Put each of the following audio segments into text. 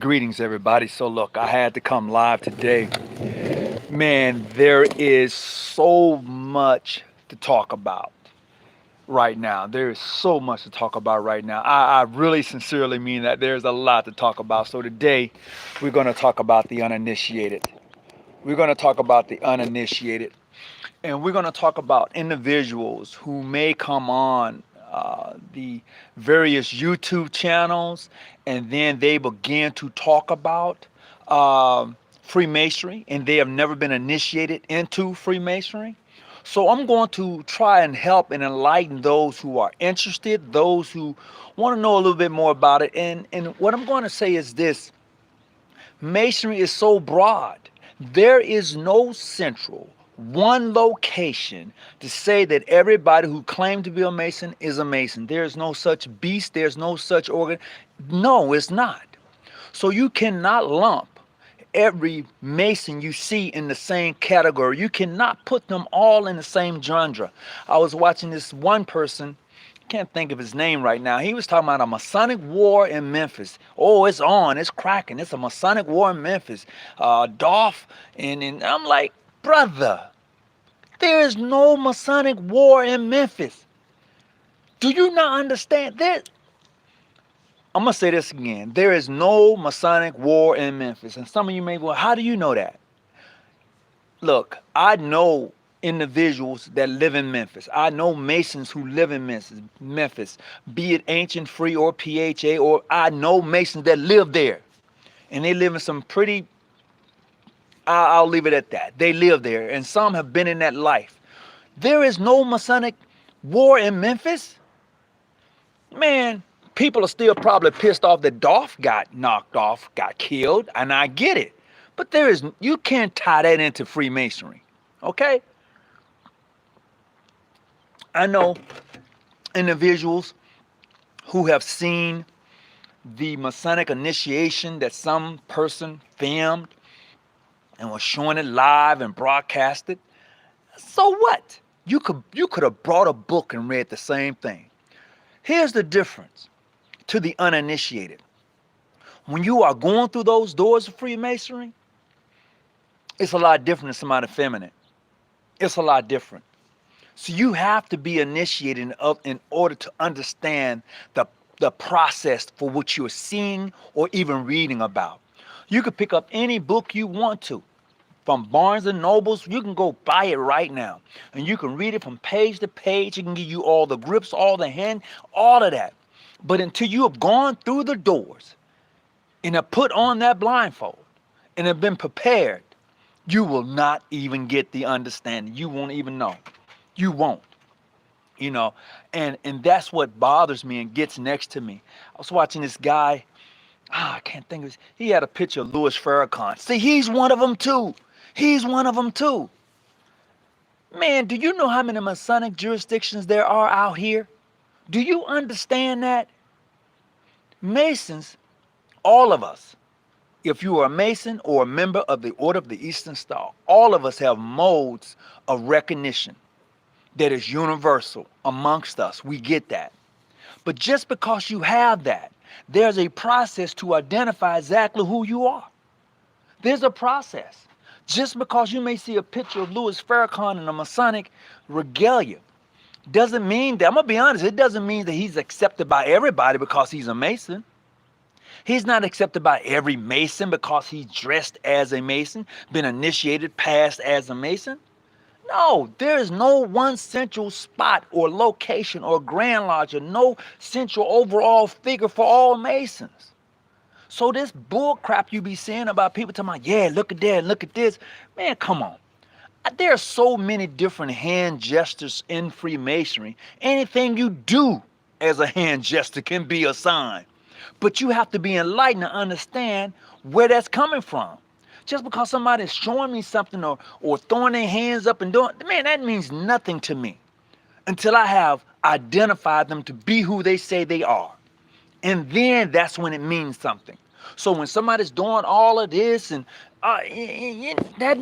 Greetings, everybody. So, look, I had to come live today. Man, there is so much to talk about right now. There is so much to talk about right now. I really sincerely mean that there's a lot to talk about. So, today we're going to talk about the uninitiated. We're going to talk about the uninitiated. And we're going to talk about individuals who may come on the various YouTube channels and then they begin to talk about Freemasonry and they have never been initiated into Freemasonry. So I'm going to try and help and enlighten those who are interested, those who want to know a little bit more about it. And what I'm going to say is this: Masonry is so broad. There is no central one location to say that everybody who claimed to be a Mason is a Mason. There's no such beast. There's no such organ. No, it's not. So you cannot lump every Mason you see in the same category. You cannot put them all in the same genre. I was watching this one person, can't think of his name right now. He was talking about a Masonic war in Memphis. Oh, it's on, it's cracking. It's a Masonic war in Memphis. Dolph, and I'm like, brother, there is no Masonic war in Memphis. Do you not understand that? I'm going to say this again. There is no Masonic war in Memphis. And some of you may be, well, how do you know that? Look, I know individuals that live in Memphis. I know Masons who live in Memphis, be it ancient, free, or PHA, or I know Masons that live there. And they live in some pretty, I'll leave it at that. They live there, and some have been in that life. There is no Masonic war in Memphis? Man, people are still probably pissed off that Dolph got knocked off, got killed, and I get it. But you can't tie that into Freemasonry, okay? I know individuals who have seen the Masonic initiation that some person filmed and was showing it live and broadcasted. So what? You could have brought a book and read the same thing. Here's the difference to the uninitiated. When you are going through those doors of Freemasonry, it's a lot different than somebody feminine. It's a lot different. So you have to be initiated in order to understand the process for what you're seeing or even reading about. You could pick up any book you want to. From Barnes and Nobles, you can go buy it right now. And you can read it from page to page. It can give you all the grips, all the hand, all of that. But until you have gone through the doors and have put on that blindfold and have been prepared, you will not even get the understanding. You won't even know. You won't. You know, and that's what bothers me and gets next to me. I was watching this guy, I can't think of his, he had a picture of Louis Farrakhan. See, he's one of them too. He's one of them too. Man, do you know how many Masonic jurisdictions there are out here? Do you understand that? Masons, all of us, if you are a Mason or a member of the Order of the Eastern Star, all of us have modes of recognition that is universal amongst us. We get that. But just because you have that, there's a process to identify exactly who you are. There's a process. Just because you may see a picture of Louis Farrakhan in a Masonic regalia doesn't mean that, I'm going to be honest, it doesn't mean that he's accepted by everybody because he's a Mason. He's not accepted by every Mason because he's dressed as a Mason, been initiated, passed as a Mason. No, there is no one central spot or location or Grand Lodge or no central overall figure for all Masons. So this bull crap you be seeing about people talking about, yeah, look at that, look at this. Man, come on. There are so many different hand gestures in Freemasonry. Anything you do as a hand gesture can be a sign. But you have to be enlightened to understand where that's coming from. Just because somebody's showing me something or throwing their hands up and doing, man, that means nothing to me until I have identified them to be who they say they are. And then that's when it means something. So when somebody's doing all of this and that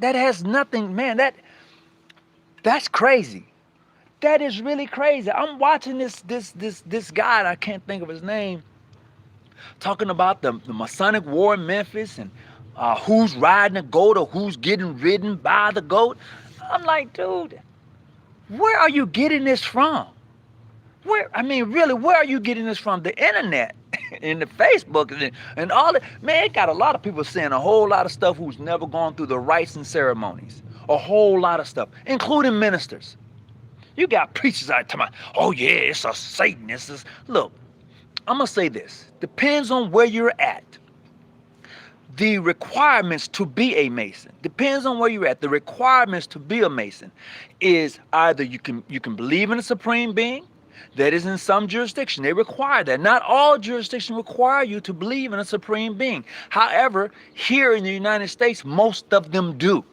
has nothing, man, that's crazy. That is really crazy. I'm watching this guy, I can't think of his name, talking about the Masonic War in Memphis and who's riding a goat or who's getting ridden by the goat. I'm like, dude, where are you getting this from? I mean, really, where are you getting this from? The internet and the Facebook and all that. Man, it got a lot of people saying a whole lot of stuff who's never gone through the rites and ceremonies. A whole lot of stuff, including ministers. You got preachers out talking about, oh yeah, it's a Satanist. Look, I'm going to say this. Depends on where you're at. The requirements to be a Mason, depends on where you're at. The requirements to be a Mason is either you can believe in a supreme being. That is in some jurisdiction. They require that. Not all jurisdictions require you to believe in a supreme being. However, here in the United States, most of them do.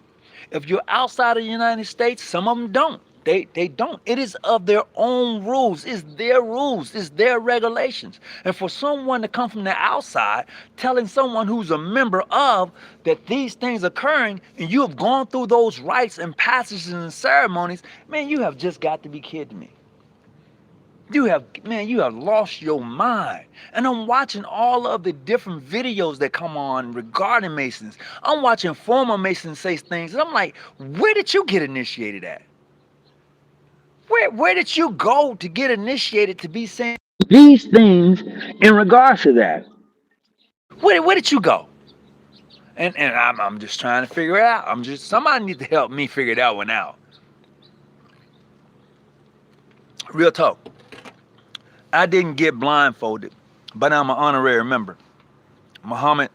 If you're outside of the United States, some of them don't. They don't. It is of their own rules. It's their rules. It's their regulations. And for someone to come from the outside telling someone who's a member of that these things occurring and you have gone through those rites and passages and ceremonies, man, you have just got to be kidding me. You have lost your mind. And I'm watching all of the different videos that come on regarding Masons. I'm watching former Masons say things, and I'm like, where did you get initiated at? Where did you go to get initiated to be saying these things in regards to that? Where did you go? And I'm just trying to figure it out. Somebody needs to help me figure that one out. Real talk. I didn't get blindfolded, but I'm an honorary member. Muhammad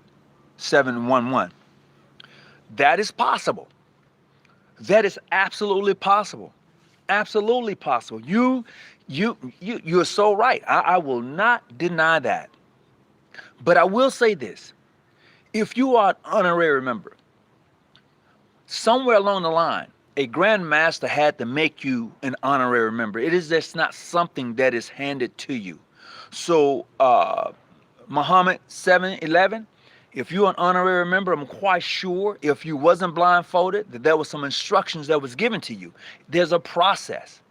711. That is possible. That is absolutely possible. Absolutely possible. You're so right. I will not deny that. But I will say this. If you are an honorary member, somewhere along the line, a Grand Master had to make you an honorary member. It is just not something that is handed to you. So Muhammad 711, if you're an honorary member, I'm quite sure if you wasn't blindfolded, that there was some instructions that was given to you. There's a process.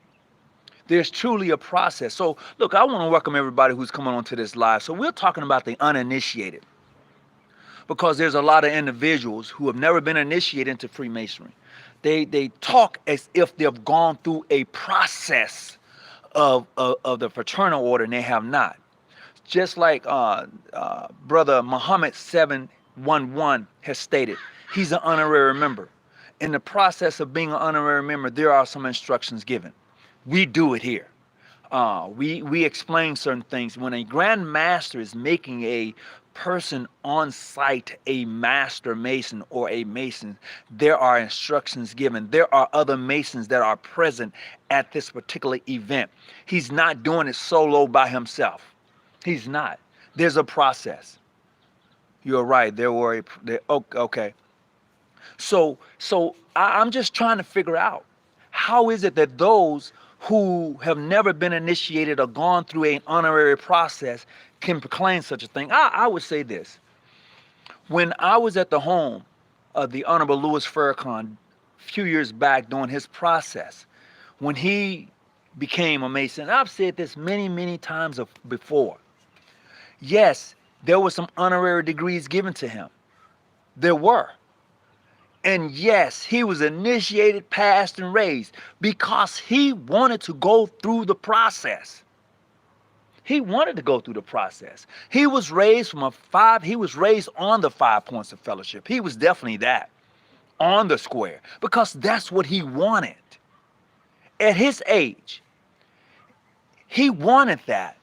There's truly a process. So look, I want to welcome everybody who's coming onto this live. So we're talking about the uninitiated, because there's a lot of individuals who have never been initiated into Freemasonry. They talk as if they've gone through a process of the fraternal order, and they have not. Just like Brother Muhammad 711 has stated, he's an honorary member. In the process of being an honorary member, there are some instructions given. We do it here. We explain certain things. When a Grand Master is making a person on site a Master Mason or a Mason, there are instructions given. There are other Masons that are present at this particular event. He's not doing it solo by himself. He's not. There's a process. You're right. Okay. So I'm just trying to figure out, how is it that those who have never been initiated or gone through an honorary process can proclaim such a thing? I would say this. When I was at the home of the Honorable Louis Farrakhan a few years back during his process, when he became a Mason, I've said this many, many times before. Yes, there were some honorary degrees given to him. There were. And yes, he was initiated, passed, and raised because he wanted to go through the process. He wanted to go through the process. He was raised he was raised on the 5 points of fellowship. He was definitely that, on the square, because that's what he wanted. At his age, he wanted that.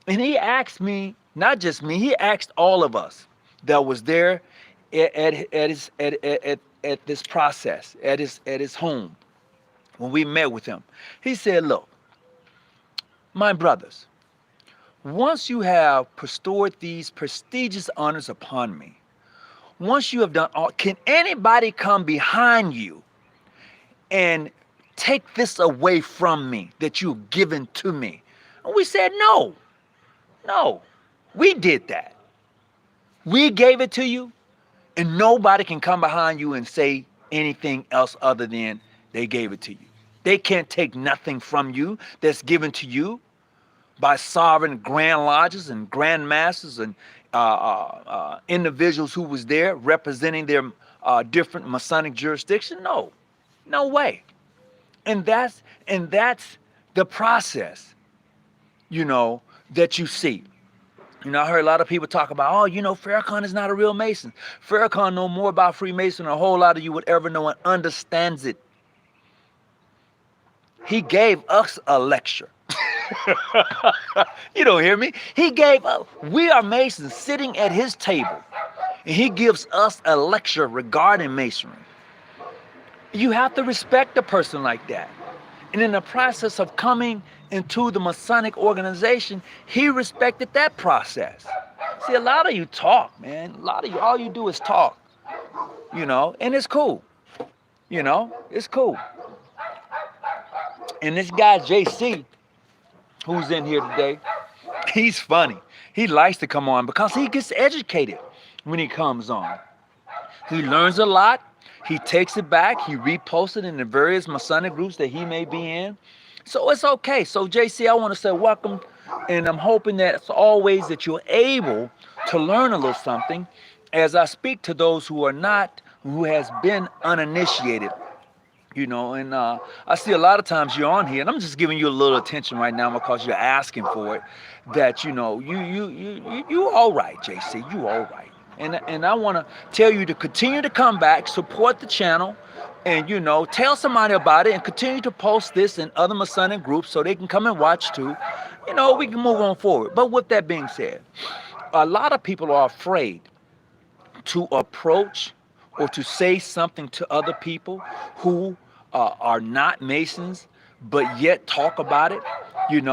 And he asked me, not just me, he asked all of us that was there at this process, at his home, when we met with him. He said, look, my brothers, once you have bestowed these prestigious honors upon me, once you have done all, can anybody come behind you and take this away from me that you've given to me? And we said, no, we did that. We gave it to you, and nobody can come behind you and say anything else other than they gave it to you. They can't take nothing from you that's given to you. by sovereign grand lodges and grand masters and individuals who was there representing their different Masonic jurisdiction? No, no way. And that's the process, that you see. I heard a lot of people talk about, oh, Farrakhan is not a real Mason. Farrakhan know more about Freemason than a whole lot of you would ever know and understands it. He gave us a lecture. You don't hear me? We are Masons sitting at his table, and he gives us a lecture regarding Masonry. You have to respect a person like that. And in the process of coming into the Masonic organization, he respected that process. See, a lot of you talk, man. A lot of you, all you do is talk, and it's cool. It's cool. And this guy, JC, who's in here today, he's funny. He likes to come on because he gets educated when he comes on. He learns a lot. He takes it back. He reposts it in the various Masonic groups that he may be in. So it's okay. So JC, I want to say welcome. And I'm hoping that as always that you're able to learn a little something as I speak to those who has been uninitiated. And I see a lot of times you're on here, and I'm just giving you a little attention right now because you're asking for it. That you all right, JC, you all right. And I want to tell you to continue to come back, support the channel, and tell somebody about it, and continue to post this in other Masonic groups so they can come and watch too. We can move on forward. But with that being said, a lot of people are afraid to approach or to say something to other people who are not Masons, but yet talk about it, and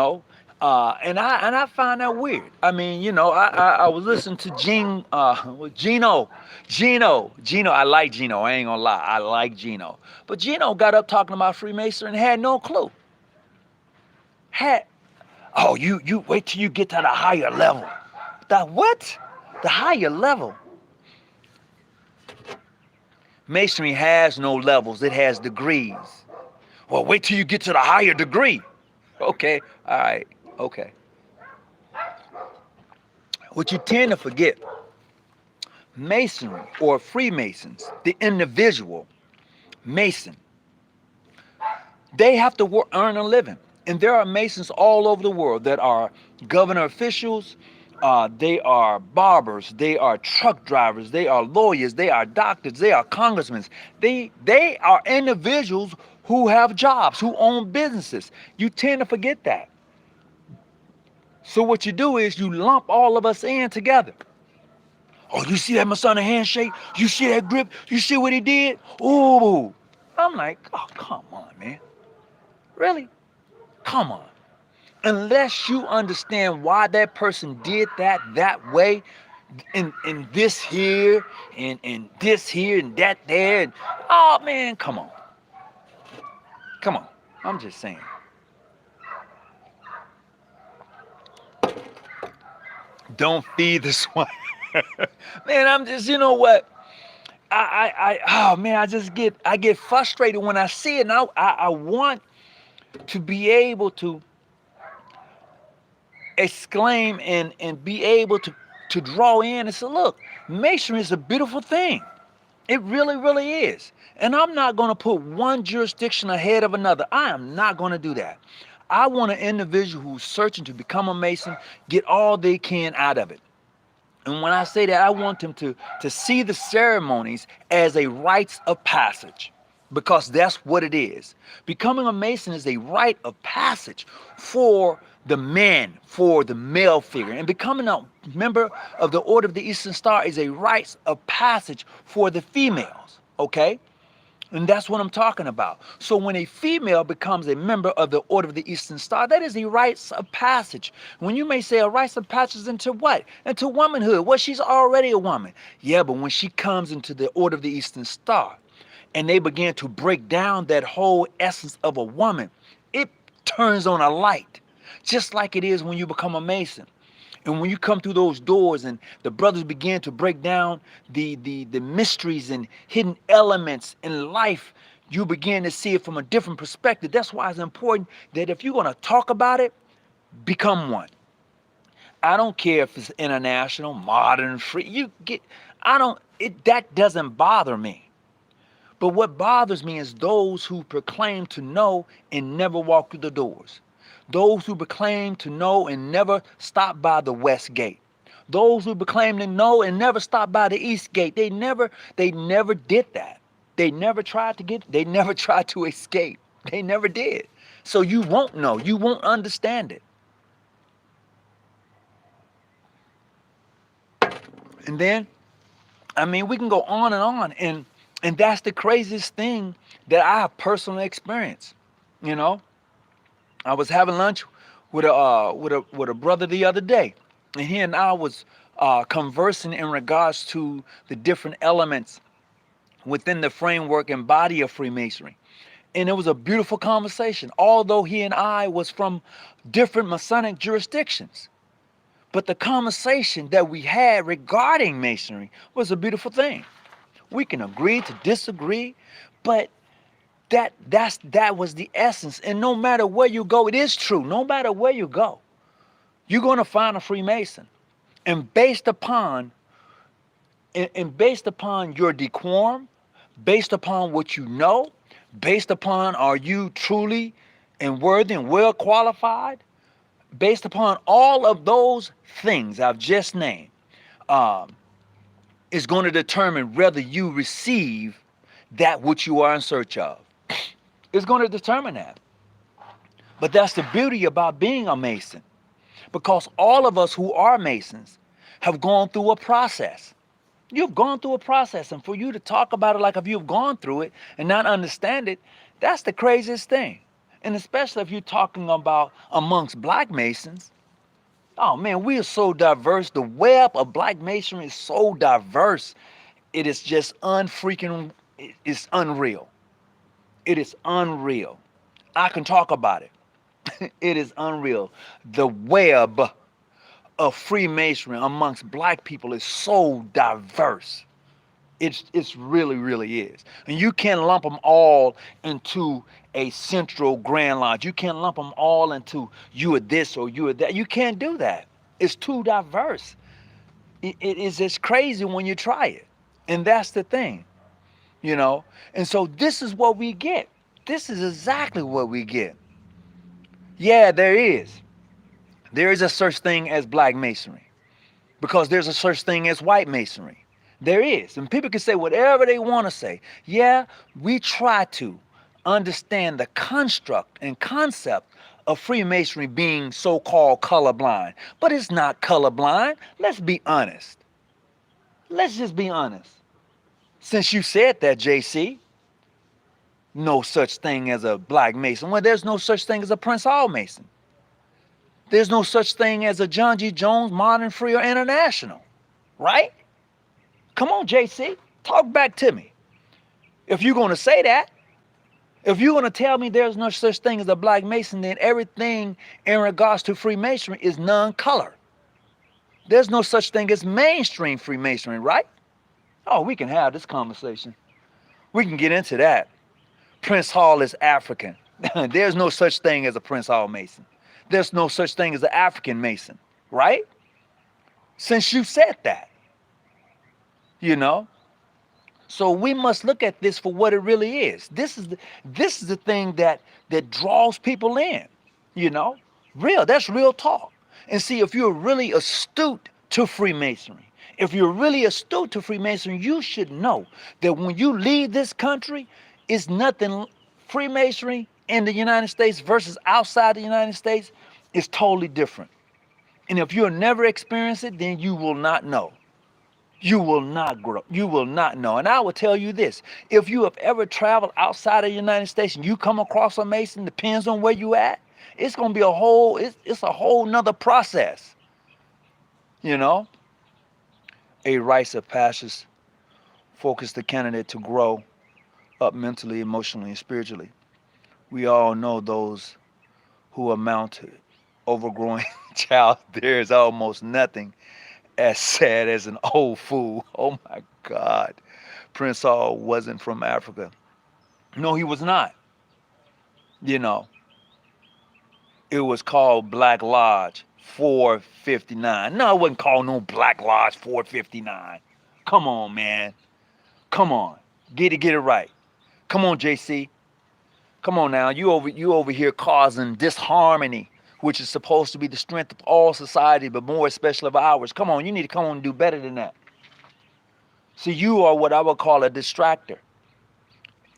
I find that weird. I mean, I was listening to Gino. I like Gino. I ain't gonna lie, I like Gino. But Gino got up talking about Freemasonry and had no clue. You wait till you get to the higher level. The what? The higher level. Masonry has no levels, it has degrees. Well, wait till you get to the higher degree. Okay, all right, okay. What you tend to forget, Masonry or Freemasons, the individual Mason, they have to earn a living. And there are Masons all over the world that are governor officials, they are barbers, they are truck drivers, they are lawyers, they are doctors, they are congressmen. They are individuals who have jobs, who own businesses. You tend to forget that. So what you do is you lump all of us in together. Oh, you see that Masonic handshake? You see that grip? You see what he did? Ooh. I'm like, oh, come on, man. Really? Come on. Unless you understand why that person did that way, in this here, and this here, and that there, and oh man, come on. Come on. I'm just saying. Don't feed the swine. Man, I'm just, you know what? I get frustrated when I see it, and I want to be able to exclaim and be able to draw in and say, look, Masonry is a beautiful thing. It really, really is. And I'm not going to put one jurisdiction ahead of another. I am not going to do that. I want an individual who's searching to become a Mason get all they can out of it. And when I say that, I want them to see the ceremonies as a rites of passage, because that's what it is. Becoming a Mason is a rite of passage for the man, for the male figure. And becoming a member of the Order of the Eastern Star is a rite of passage for the females, okay? And that's what I'm talking about. So when a female becomes a member of the Order of the Eastern Star, that is a rite of passage. When you may say a rite of passage into what? Into womanhood. Well, she's already a woman. Yeah, but when she comes into the Order of the Eastern Star and they begin to break down that whole essence of a woman, it turns on a light, just like it is when you become a Mason. And when you come through those doors and the brothers begin to break down the mysteries and hidden elements in life, you begin to see it from a different perspective. That's why it's important that if you're going to talk about it, Become one. I don't care if it's international, modern, free. You get, I don't, that doesn't bother me. But what bothers me is those who proclaim to know and never walk through the doors. Those who proclaim to know and never stop by the west gate. Those who proclaim to know and never stop by the east gate. They never did that. They never tried to escape. They never did. So you won't know. You won't understand it. And then, I mean, we can go on, and that's the craziest thing that I have personally experienced. You know, I was having lunch with a brother the other day, and he and I was conversing in regards to the different elements within the framework and body of Freemasonry. And it was a beautiful conversation, although he and I was from different Masonic jurisdictions. But the conversation that we had regarding Masonry was a beautiful thing. We can agree to disagree, but that was the essence. And no matter where you go, it is true. No matter where you go, you're going to find a Freemason. And based upon your decorum, based upon what you know, based upon are you truly and worthy and well qualified, based upon all of those things I've just named, um, is going to determine whether you receive that which you are in search of. It's going to determine that. But that's the beauty about being a Mason, because all of us who are Masons have gone through a process. You've gone through a process, and for you to talk about it like if you've gone through it and not understand it, that's the craziest thing. And especially if you're talking about amongst Black Masons. Oh man, we are so diverse. The web of Black Masonry is so diverse. It is just it's unreal. It is unreal. I can talk about it. It is unreal. The web of Freemasonry amongst Black people is so diverse. It's really, really is. And you can't lump them all into a central Grand Lodge. You can't lump them all into you are this or you are that. You can't do that. It's too diverse. It is just crazy when you try it. And that's the thing, you know. And so this is what we get. This is exactly what we get. Yeah, there is. There is a such thing as Black Masonry, because there's a such thing as White Masonry. There is. And people can say whatever they want to say. Yeah, we try to understand the construct and concept of Freemasonry being so-called colorblind. But it's not colorblind. Let's be honest. Let's just be honest. Since you said that, JC, no such thing as a Black Mason. Well, there's no such thing as a Prince Hall Mason. There's no such thing as a John G. Jones, Modern, Free, or International. Right? Come on, JC. Talk back to me. If you're going to say that, if you're going to tell me there's no such thing as a Black Mason, then everything in regards to Freemasonry is non-color. There's no such thing as mainstream Freemasonry, right? Oh, we can have this conversation. We can get into that. Prince Hall is African. There's no such thing as a Prince Hall Mason. There's no such thing as an African Mason, right? Since you said that, you know. So we must look at this for what it really is. This is the thing that draws people in, you know. That's real talk. And see, if you're really astute to Freemasonry, you should know that when you leave this country, it's nothing. Freemasonry in the United States versus outside the United States is totally different. And if you'll never experience it, then you will not know. You will not grow. You will not know. And I will tell you this. If you have ever traveled outside of the United States and you come across a Mason, depends on where you at, it's going to be it's a whole nother process. You know? A rites of passage focus the candidate to grow up mentally, emotionally, and spiritually. We all know those who amount to overgrowing child. There is almost nothing as sad as an old fool. Oh my God. Prince Hall wasn't from Africa. No, he was not. You know, It was called Black Lodge 459. No, it wasn't called no Black Lodge 459. Come on, man. Come on. Get it right. Come on, JC. Come on now. You over here causing disharmony, which is supposed to be the strength of all society, but more especially of ours. Come on, you need to come on and do better than that. See, you are what I would call a distractor.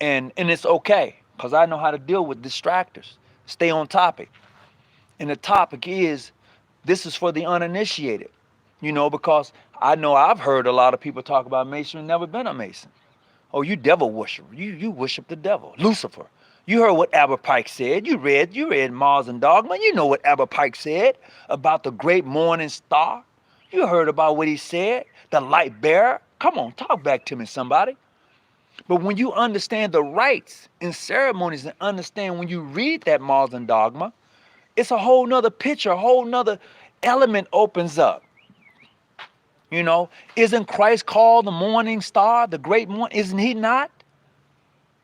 And it's okay, because I know how to deal with distractors. Stay on topic. And the topic is, this is for the uninitiated. Because I know I've heard a lot of people talk about Masonry and never been a Mason. Oh, you devil worshiper. You worship the devil, Lucifer. You heard what Abba Pike said. You read Mars and Dogma. You know what Abba Pike said about the great morning star. You heard about what he said, the light bearer. Come on, talk back to me, somebody. But when you understand the rites and ceremonies and understand when you read that Mars and Dogma, it's a whole nother picture, a whole nother element opens up. Isn't Christ called the morning star, the great morning? Isn't he not?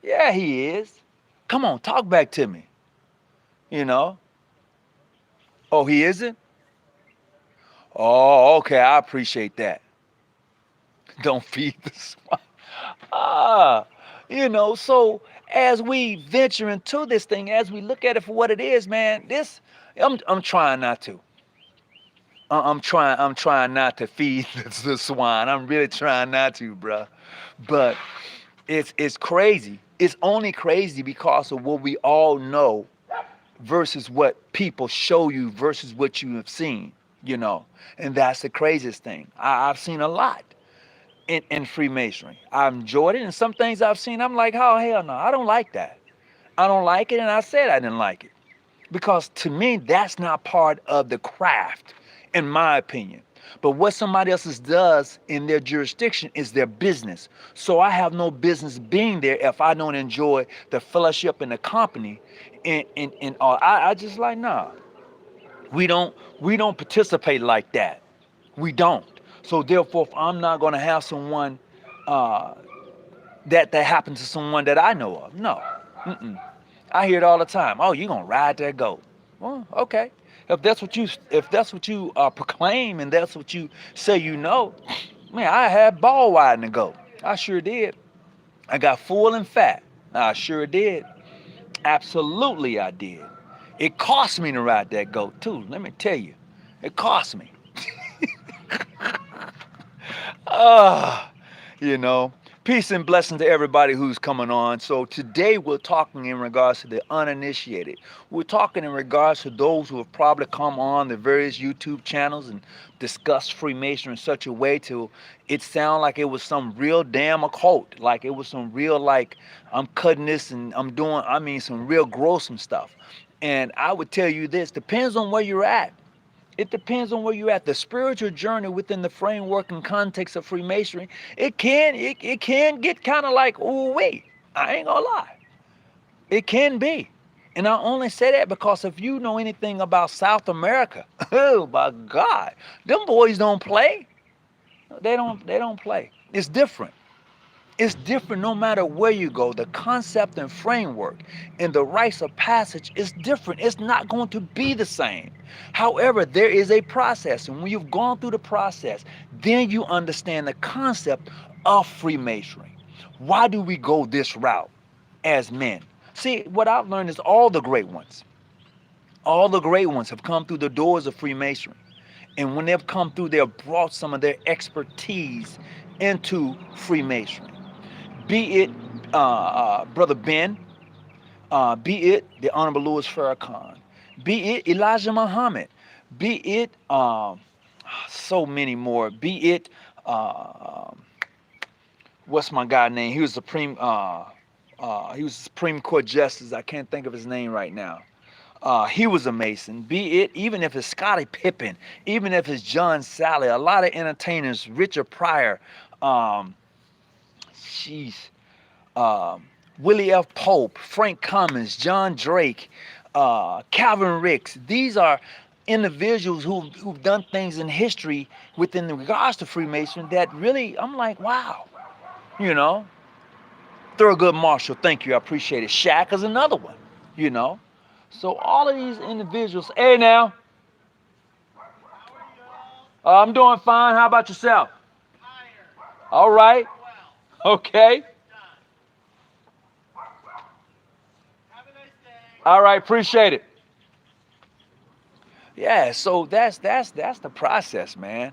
Yeah, he is. Come on, talk back to me. Oh, he isn't? Oh, okay, I appreciate that. Don't feed the swine. Ah, so as we venture into this thing, as we look at it for what it is, man, I'm trying not to. I'm trying not to feed the swine. I'm really trying not to, bruh. But it's crazy. It's only crazy because of what we all know versus what people show you versus what you have seen, And that's the craziest thing. I've seen a lot in Freemasonry. I've enjoyed it, and some things I've seen, I'm like, oh, hell no, I don't like that. I don't like it, and I said I didn't like it. Because to me, that's not part of the craft, in my opinion. But what somebody else does in their jurisdiction is their business. So I have no business being there if I don't enjoy the fellowship and the company and all. I just like, nah. We don't participate like that. We don't. So therefore, if I'm not gonna have someone that happens to someone that I know of. No. Mm-mm. I hear it all the time. Oh, you gonna ride that goat? Well, okay. If that's what you proclaim and that's what you say, man, I had ball riding the goat. I sure did. I got full and fat. I sure did. Absolutely, I did. It cost me to ride that goat too. Let me tell you, it cost me. Ah, peace and blessing to everybody who's coming on. So today we're talking in regards to the uninitiated. We're talking in regards to those who have probably come on the various YouTube channels and discussed Freemasonry in such a way to it sound like it was some real damn occult, like it was some real, like, I'm cutting this and I'm doing, some real gruesome stuff. And I would tell you this, depends on where you're at. It depends on where you're at. The spiritual journey within the framework and context of Freemasonry, it can get kind of like, ooh, wait, I ain't gonna lie. It can be. And I only say that because if you know anything about South America, oh my God, them boys don't play. They don't play. It's different. It's different no matter where you go. The concept and framework and the rites of passage is different. It's not going to be the same. However, there is a process. And when you've gone through the process, then you understand the concept of Freemasonry. Why do we go this route as men? See, what I've learned is all the great ones have come through the doors of Freemasonry. And when they've come through, they've brought some of their expertise into Freemasonry. Be it Brother Ben, be it the Honorable Louis Farrakhan, be it Elijah Muhammad, be it so many more, be it what's my guy name? He was Supreme Court Justice. I can't think of his name right now. He was a Mason. Be it, even if it's Scottie Pippen, even if it's John Sally, a lot of entertainers, Richard Pryor, Willie F. Pope, Frank Cummins, John Drake, Calvin Ricks. These are individuals who've done things in history within regards to Freemasonry that really, I'm like, wow, Thurgood Marshall, thank you, I appreciate it. Shaq is another one, So all of these individuals, hey now, I'm doing fine. How about yourself? All right. Okay. All right. Appreciate it. Yeah. So that's the process, man.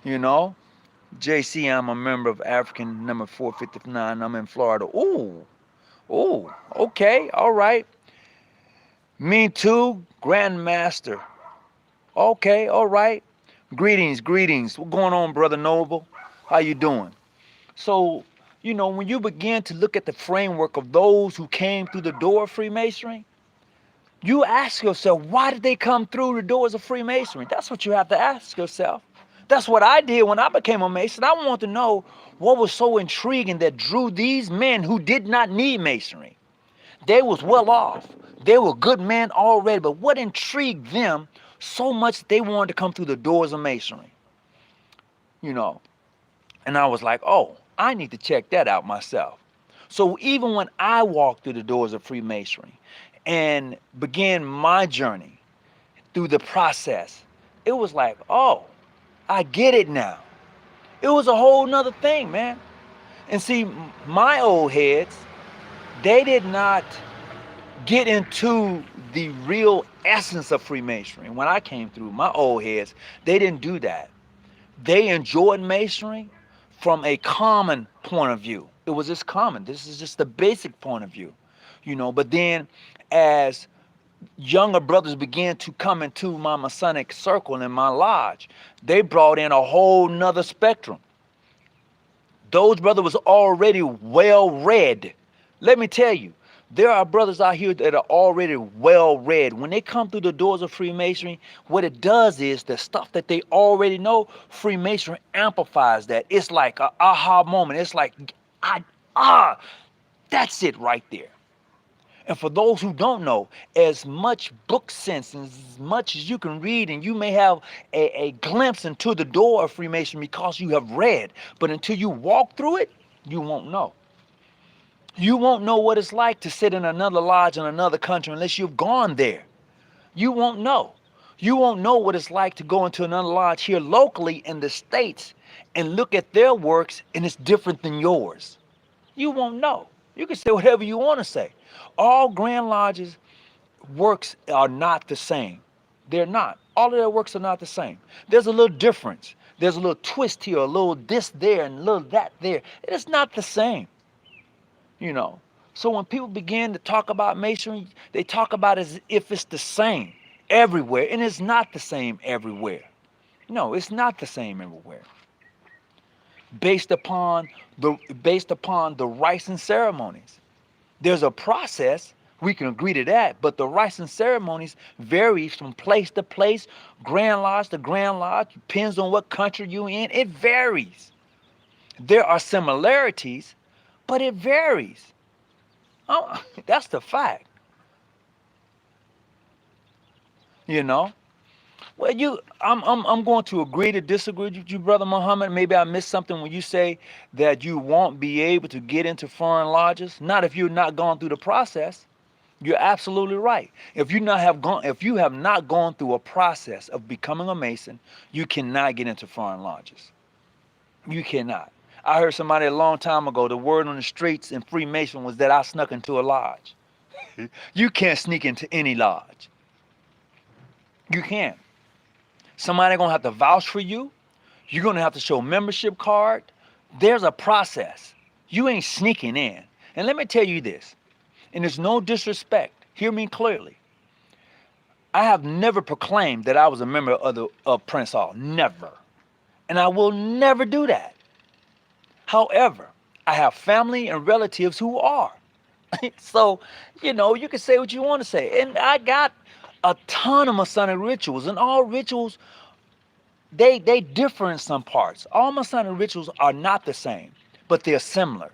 You know, JC, I'm a member of African number 459. I'm in Florida. Ooh. Okay. All right. Me too, Grandmaster. Okay. All right. Greetings. What's going on, Brother Noble? How you doing? So, when you begin to look at the framework of those who came through the door of Freemasonry, you ask yourself, why did they come through the doors of Freemasonry? That's what you have to ask yourself. That's what I did when I became a Mason. I wanted to know what was so intriguing that drew these men who did not need Masonry. They was well off. They were good men already, but what intrigued them so much that they wanted to come through the doors of Masonry? You know, And I was like, oh, I need to check that out myself. So even when I walked through the doors of Freemasonry and began my journey through the process, it was like, oh, I get it now. It was a whole nother thing, man. And see, my old heads, they did not get into the real essence of Freemasonry. When I came through, my old heads, they didn't do that. They enjoyed Masonry from a common point of view. It was just common. This is just the basic point of view, But then as younger brothers began to come into my Masonic circle and my lodge, they brought in a whole nother spectrum. Those brothers was already well read. Let me tell you, there are brothers out here that are already well read. When they come through the doors of Freemasonry, what it does is the stuff that they already know, Freemasonry amplifies that. It's like an aha moment. It's like, that's it right there. And for those who don't know, as much book sense and as much as you can read, and you may have a glimpse into the door of Freemasonry because you have read, but until you walk through it, you won't know. You won't know what it's like to sit in another lodge in another country unless you've gone there. You won't know. You won't know what it's like to go into another lodge here locally in the States and look at their works and it's different than yours. You won't know. You can say whatever you want to say. All Grand Lodges works are not the same. They're not. All of their works are not the same. There's a little difference. There's a little twist here, a little this there, and a little that there. It's not the same. So when people begin to talk about Masonry, they talk about it as if it's the same everywhere, and it's not the same everywhere. No, it's not the same everywhere. Based upon the rites and ceremonies. There's a process, we can agree to that, but the rites and ceremonies varies from place to place, Grand Lodge to Grand Lodge, depends on what country you're in, it varies. There are similarities, but it varies. Oh, that's the fact. Well, I'm going to agree to disagree with you, Brother Muhammad. Maybe I missed something when you say that you won't be able to get into foreign lodges. Not if you're not gone through the process. You're absolutely right. If you have not gone through a process of becoming a Mason, you cannot get into foreign lodges. You cannot. I heard somebody a long time ago, the word on the streets in Freemason was that I snuck into a lodge. You can't sneak into any lodge. You can't. Somebody gonna have to vouch for you. You're gonna have to show a membership card. There's a process. You ain't sneaking in. And let me tell you this, and there's no disrespect. Hear me clearly. I have never proclaimed that I was a member of Prince Hall. Never. And I will never do that. However, I have family and relatives who are. So, you can say what you want to say. And I got a ton of Masonic rituals, and all rituals, they differ in some parts. All Masonic rituals are not the same, but they're similar.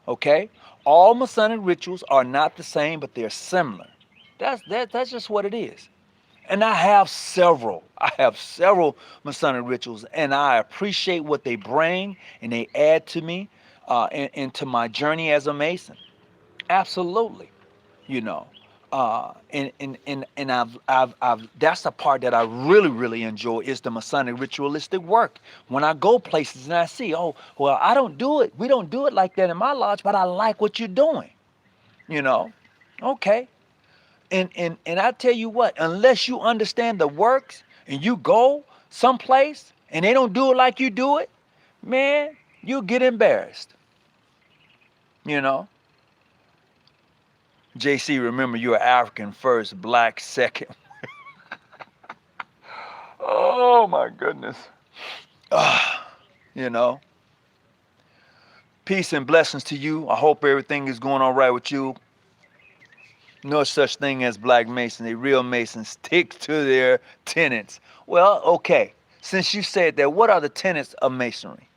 Okay? All Masonic rituals are not the same, but they're similar. That's just what it is. And I have several. Masonic rituals, and I appreciate what they bring and they add to me, into my journey as a Mason. Absolutely. You know. And I've that's the part that I really enjoy is the Masonic ritualistic work. When I go places and I see, oh, well, I don't do it. We don't do it like that in my lodge, but I like what you're doing. You know, okay. And I tell you what, unless you understand the works and you go someplace and they don't do it like you do it, man, you get embarrassed. You know, JC, remember you're African first, black second. Oh my goodness. You know, peace and blessings to you. I hope everything is going all right with you. No such thing as black masons. A real mason sticks to their tenets. Well, okay. Since you said that, what are the tenets of masonry?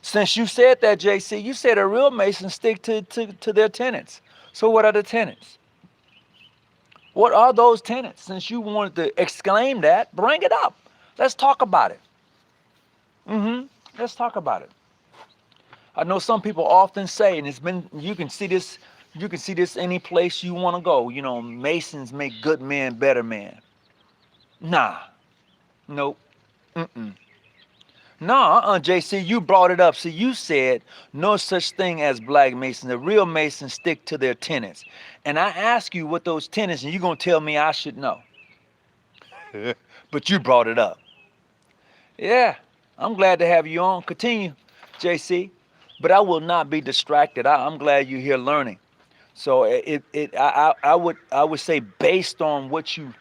Since you said that, JC, you said a real mason stick to their tenets. So what are the tenets? What are those tenets? Since you wanted to exclaim that, bring it up. Let's talk about it. Let's talk about it. I know some people often say, and it's been, you can see this any place you want to go. You know, Masons make good men better men. Nah, nope, mm-mm. Nah, JC, you brought it up. See, you said no such thing as black Masons. The real Masons stick to their tenets. And I ask you what those tenets, and you're going to tell me I should know. But you brought it up. Yeah, I'm glad to have you on. Continue, JC. But I will not be distracted. I'm glad you're here learning. So I would say based on what you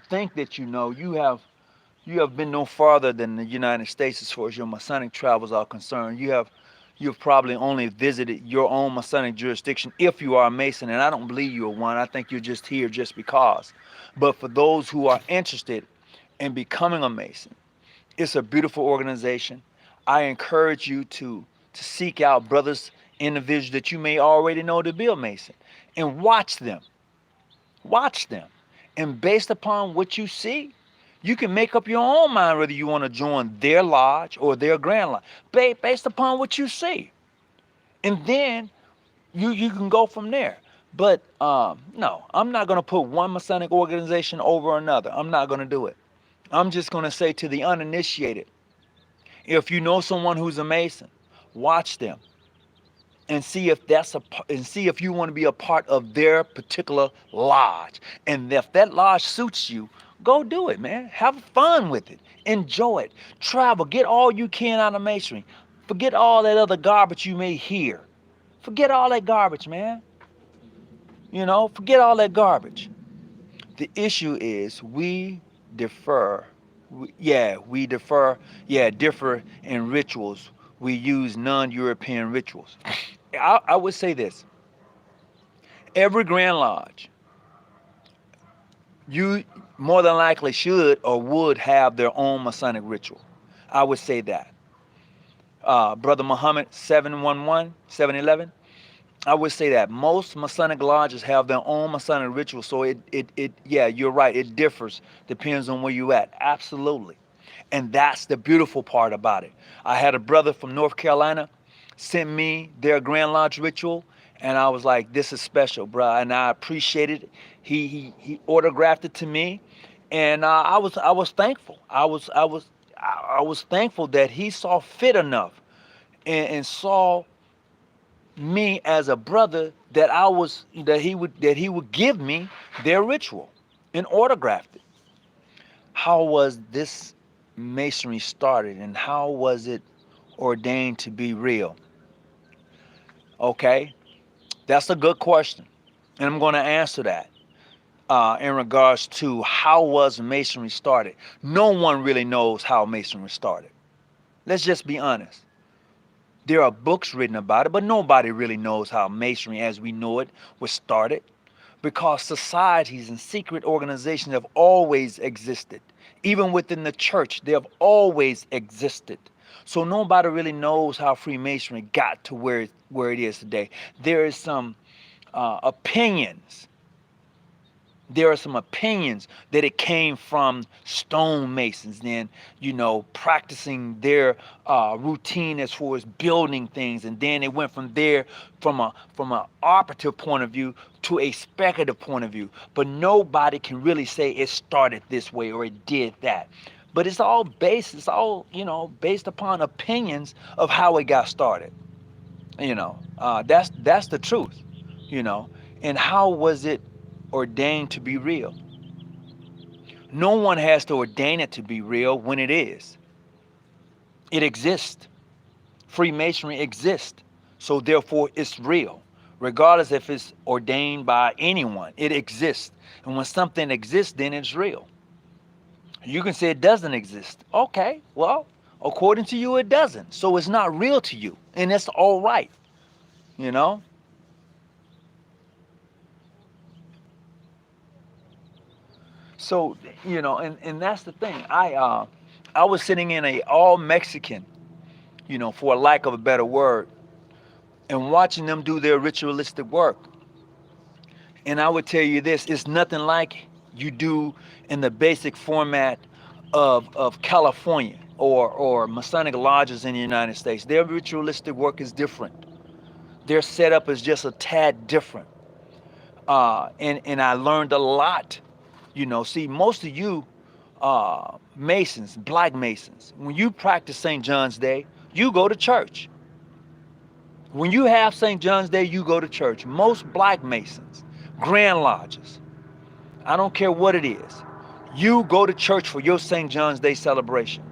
think that you have been no farther than the United States as far as your Masonic travels are concerned. You've probably only visited your own Masonic jurisdiction if you are a Mason, and I don't believe you're one. I think you're just here just because. But for those who are interested in becoming a Mason, it's a beautiful organization. I encourage you to seek out brothers, individuals that you may already know to be a Mason, and watch them. Watch them. And based upon what you see, you can make up your own mind whether you want to join their lodge or their grand lodge, based upon what you see. And then you can go from there. But no, I'm not going to put one Masonic organization over another. I'm not going to do it. I'm just going to say to the uninitiated, if you know someone who's a Mason, watch them and see if and see if you want to be a part of their particular lodge. And if that lodge suits you, go do it, man. Have fun with it. Enjoy it. Travel. Get all you can out of Masonry. Forget all that other garbage you may hear. Forget all that garbage, man. You know, forget all that garbage. The issue is we defer. We defer. Yeah, differ in rituals. We use non-European rituals. I would say this. Every Grand Lodge, you more than likely should or would have their own Masonic ritual. I would say that. Brother Muhammad 711, I would say that most Masonic lodges have their own Masonic ritual. So yeah, you're right. It differs, depends on where you at. Absolutely. And that's the beautiful part about it. I had a brother from North Carolina sent me their Grand Lodge ritual, and I was like, this is special, bro. And I appreciated it. He autographed it to me, and I was thankful. I was thankful that he saw fit enough and saw me as a brother that he would give me their ritual and autographed it. How was this Masonry started, and how was it ordained to be real? Okay, that's a good question, and I'm going to answer that in regards to how was Masonry started. No one really knows how Masonry started. Let's just be honest. There are books written about it, but nobody really knows how Masonry as we know it was started, because societies and secret organizations have always existed. Even within the church, they have always existed. So nobody really knows how Freemasonry got to where it is today. There is some opinions There are some opinions that it came from stonemasons, then, practicing their routine as far as building things, and then it went from there from a operative point of view to a speculative point of view. But nobody can really say it started this way or it did that. But it's all based upon opinions of how it got started. That's the truth. You know, and how was it ordained to be real? No one has to ordain it to be real when it is. It exists. Freemasonry exists. So therefore it's real. Regardless if it's ordained by anyone, it exists. And when something exists, then it's real. You can say it doesn't exist. Okay, well, according to you, it doesn't. So it's not real to you. And that's all right. You know? So, and that's the thing. I was sitting in a all Mexican, for a lack of a better word, and watching them do their ritualistic work. And I would tell you this, it's nothing like you do in the basic format of California or Masonic lodges in the United States. Their ritualistic work is different. Their setup is just a tad different. And I learned a lot. See, most of you Masons, Black Masons, when you practice St. John's Day, you go to church. When you have St. John's Day, you go to church. Most Black Masons, Grand Lodges, I don't care what it is, you go to church for your St. John's Day celebration.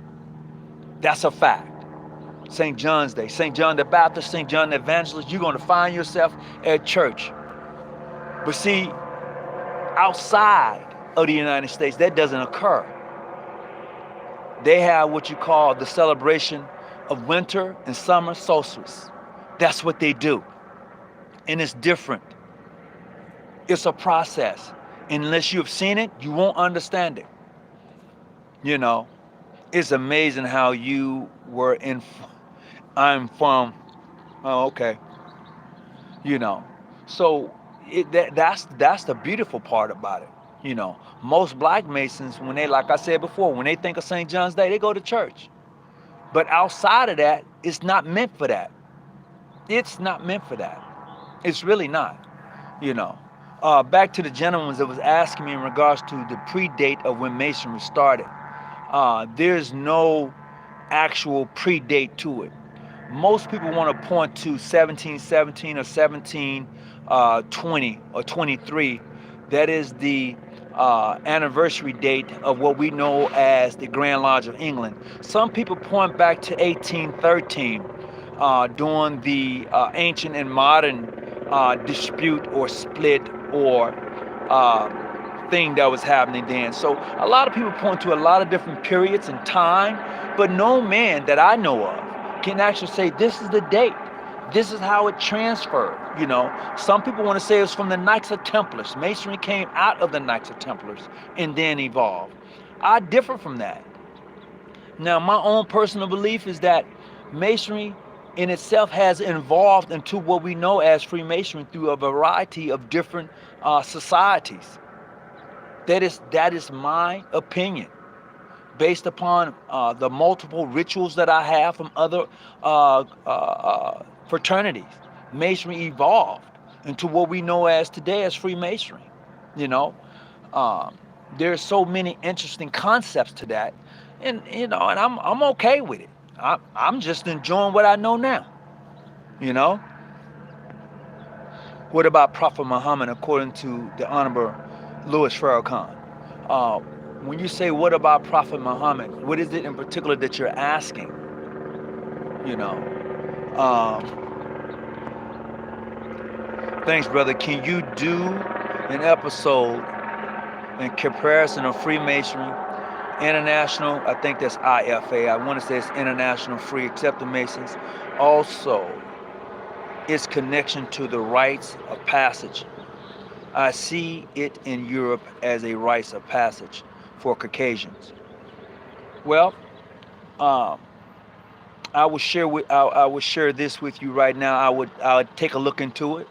That's a fact. St. John's Day, St. John the Baptist, St. John the Evangelist, you're going to find yourself at church. But see, outside of the United States, that doesn't occur. They have what you call the celebration of winter and summer solstice. That's what they do. And it's different. It's a process. Unless you've seen it, you won't understand it. It's amazing how you were in. I'm from. Oh, okay. So that's the beautiful part about it. Most Black Masons, when they, like I said before, when they think of St. John's Day, they go to church. But outside of that, it's not meant for that. It's not meant for that. It's really not. Back to the gentleman that was asking me in regards to the predate of when Masonry started. There's no actual predate to it. Most people want to point to 1717 or 1720 or 23. That is the anniversary date of what we know as the Grand Lodge of England. Some people point back to 1813 during the ancient and modern dispute or split or thing that was happening then. So a lot of people point to a lot of different periods and time, but no man that I know of can actually say this is the date. This is how it transferred. Some people want to say it's from the Knights of Templars. Masonry came out of the Knights of Templars and then evolved. I differ from that. Now, my own personal belief is that Masonry in itself has evolved into what we know as Freemasonry through a variety of different societies. That is my opinion, based upon the multiple rituals that I have from other fraternities. Masonry evolved into what we know as today as Freemasonry. There's so many interesting concepts to that, and I'm okay with it. I'm just enjoying what I know now. What about Prophet Muhammad according to the Honorable Louis Farrakhan? When you say what about Prophet Muhammad, what is it in particular that you're asking? Thanks, brother. Can you do an episode in comparison of Freemasonry, International, I think that's IFA, I want to say it's International Free Accepted Masons, also its connection to the rites of passage? I see it in Europe as a rites of passage for Caucasians. Well, I will share this with you right now. I would take a look into it.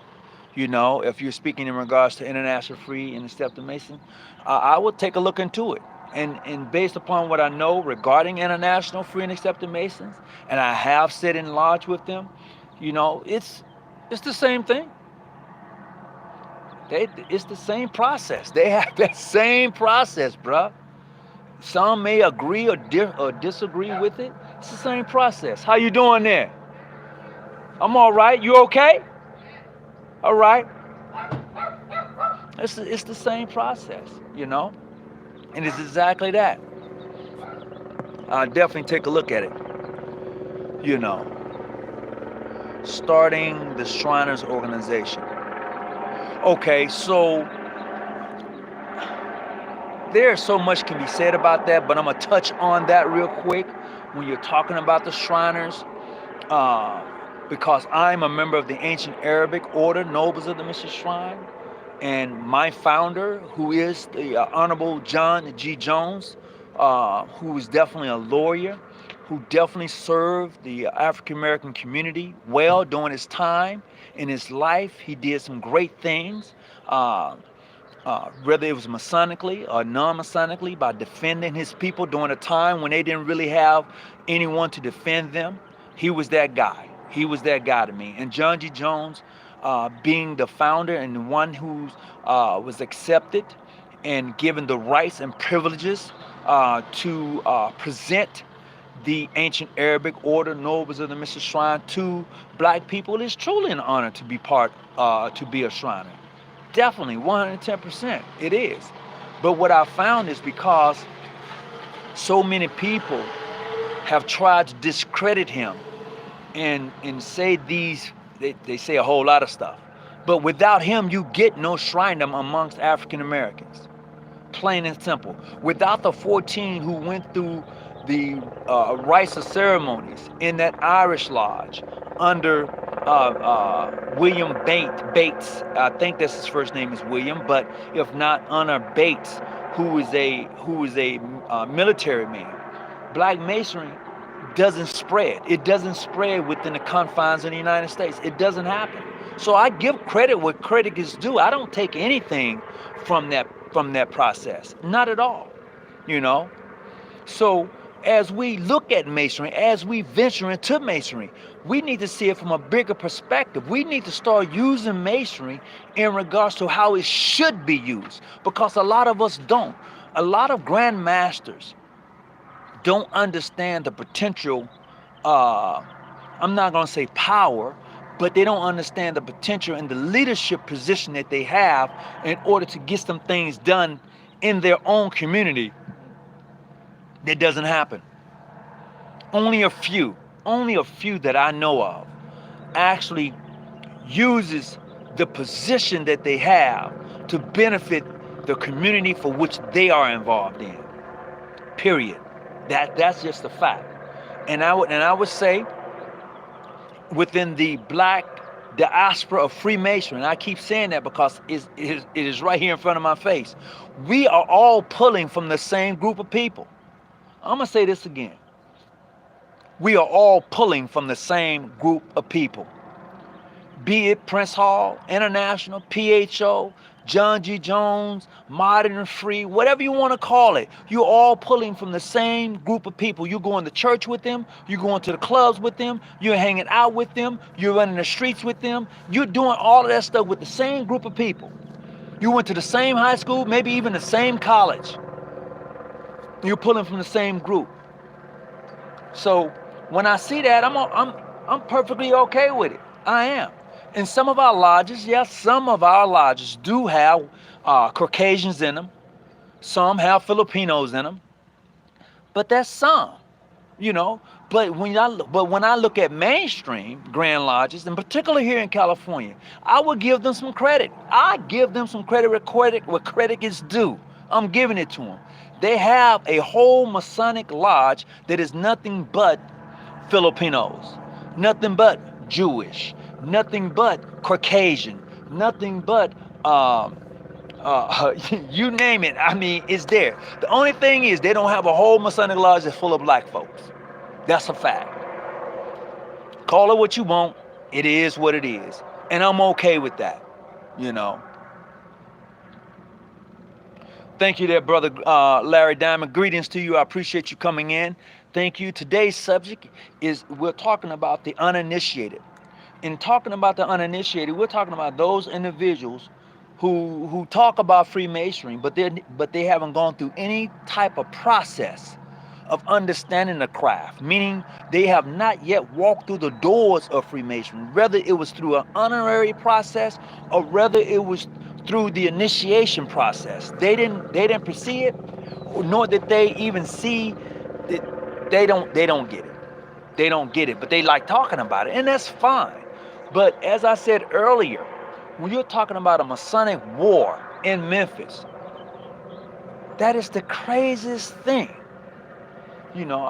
You know, if you're speaking in regards to International Free and Accepted Mason, I will take a look into it. And based upon what I know regarding International Free and Accepted Masons, and I have sit in lodge with them, you know, it's the same thing. It's the same process. They have that same process, bruh. Some may agree or disagree with it. It's the same process. How you doing there? I'm all right. You okay? All right. It's the same process, you know, and it's exactly that. I'll definitely take a look at it. You know, starting the Shriners organization. Okay, so there's so much can be said about that, but I'm gonna touch on that real quick when you're talking about the Shriners, uh, because I'm a member of the ancient Arabic order, Nobles of the Mystic Shrine, and my founder, who is the Honorable John G. Jones, who is definitely a lawyer, who definitely served the African American community well during his time in his life. He did some great things. Uh, Whether it was Masonically or non-Masonically, by defending his people during a time when they didn't really have anyone to defend them. He was that guy. He was that guy to me. And John G. Jones, being the founder and the one who was accepted and given the rights and privileges to present the ancient Arabic order, Nobles of the Mystic Shrine, to black people, it is truly an honor to be to be a Shriner. Definitely, 110%, it is. But what I found is because so many people have tried to discredit him and say they say a whole lot of stuff. But without him, you get no Shrindom amongst African Americans. Plain and simple. Without the 14 who went through the rites of ceremonies in that Irish lodge under William Bates, I think that's his first name is William, but if not, Honor Bates, who is a military man. Black Masonry doesn't spread. It doesn't spread within the confines of the United States. It doesn't happen. So I give credit where credit is due. I don't take anything from that process. Not at all. You know? So as we look at Masonry, as we venture into Masonry, we need to see it from a bigger perspective. We need to start using Masonry in regards to how it should be used, because a lot of us don't. A lot of Grand Masters don't understand the potential, I'm not going to say power, but they don't understand the potential and the leadership position that they have in order to get some things done in their own community. That doesn't happen. Only a few that I know of actually uses the position that they have to benefit the community for which they are involved in. Period. That's just a fact. And I would say within the black diaspora of Freemasonry, and I keep saying that because it is right here in front of my face, we are all pulling from the same group of people. I'm going to say this again. We are all pulling from the same group of people. Be it Prince Hall, International, PHO, John G. Jones, Modern and Free, whatever you want to call it. You're all pulling from the same group of people. You're going to church with them. You're going to the clubs with them. You're hanging out with them. You're running the streets with them. You're doing all of that stuff with the same group of people. You went to the same high school, maybe even the same college. You're pulling from the same group. So when I see that, I'm perfectly okay with it. I am. And some of our lodges, yes, some of our lodges do have Caucasians in them. Some have Filipinos in them. But that's some, you know. But when I look at mainstream Grand Lodges, and particularly here in California, I would give them some credit. I give them some credit where credit is due. I'm giving it to them. They have a whole Masonic lodge that is nothing but Filipinos, nothing but Jewish, nothing but Caucasian, nothing but you name it. I mean, it's there. The only thing is they don't have a whole Masonic lodge that's full of black folks. That's a fact. Call it what you want. It is what it is. And I'm okay with that. you know. Thank you there, brother Larry Diamond. Greetings to you. I appreciate you coming in. Thank you. Today's subject is we're talking about the uninitiated. In talking about the uninitiated, we're talking about those individuals who talk about Freemasonry, but they haven't gone through any type of process of understanding the craft, meaning they have not yet walked through the doors of Freemasonry, whether it was through an honorary process or whether it was through the initiation process. They didn't perceive it, nor did they even see that they don't get it. They don't get it, but they like talking about it, and that's fine. But as I said earlier, when you're talking about a Masonic war in Memphis, that is the craziest thing. You know,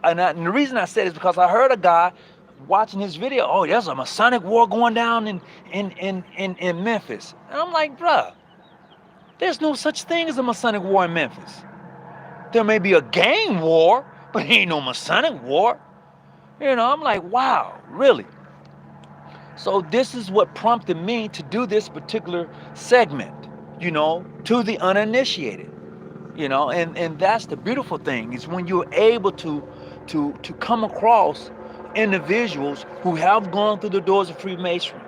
and the reason I said it is because I heard a guy watching his video. Oh, there's a Masonic war going down in Memphis, and I'm like, bruh, there's no such thing as a Masonic war in Memphis. There may be a gang war, but ain't no Masonic war. You know, I'm like, wow, really? So this is what prompted me to do this particular segment, you know, to the uninitiated. You know, and that's the beautiful thing is when you're able to come across individuals who have gone through the doors of Freemasonry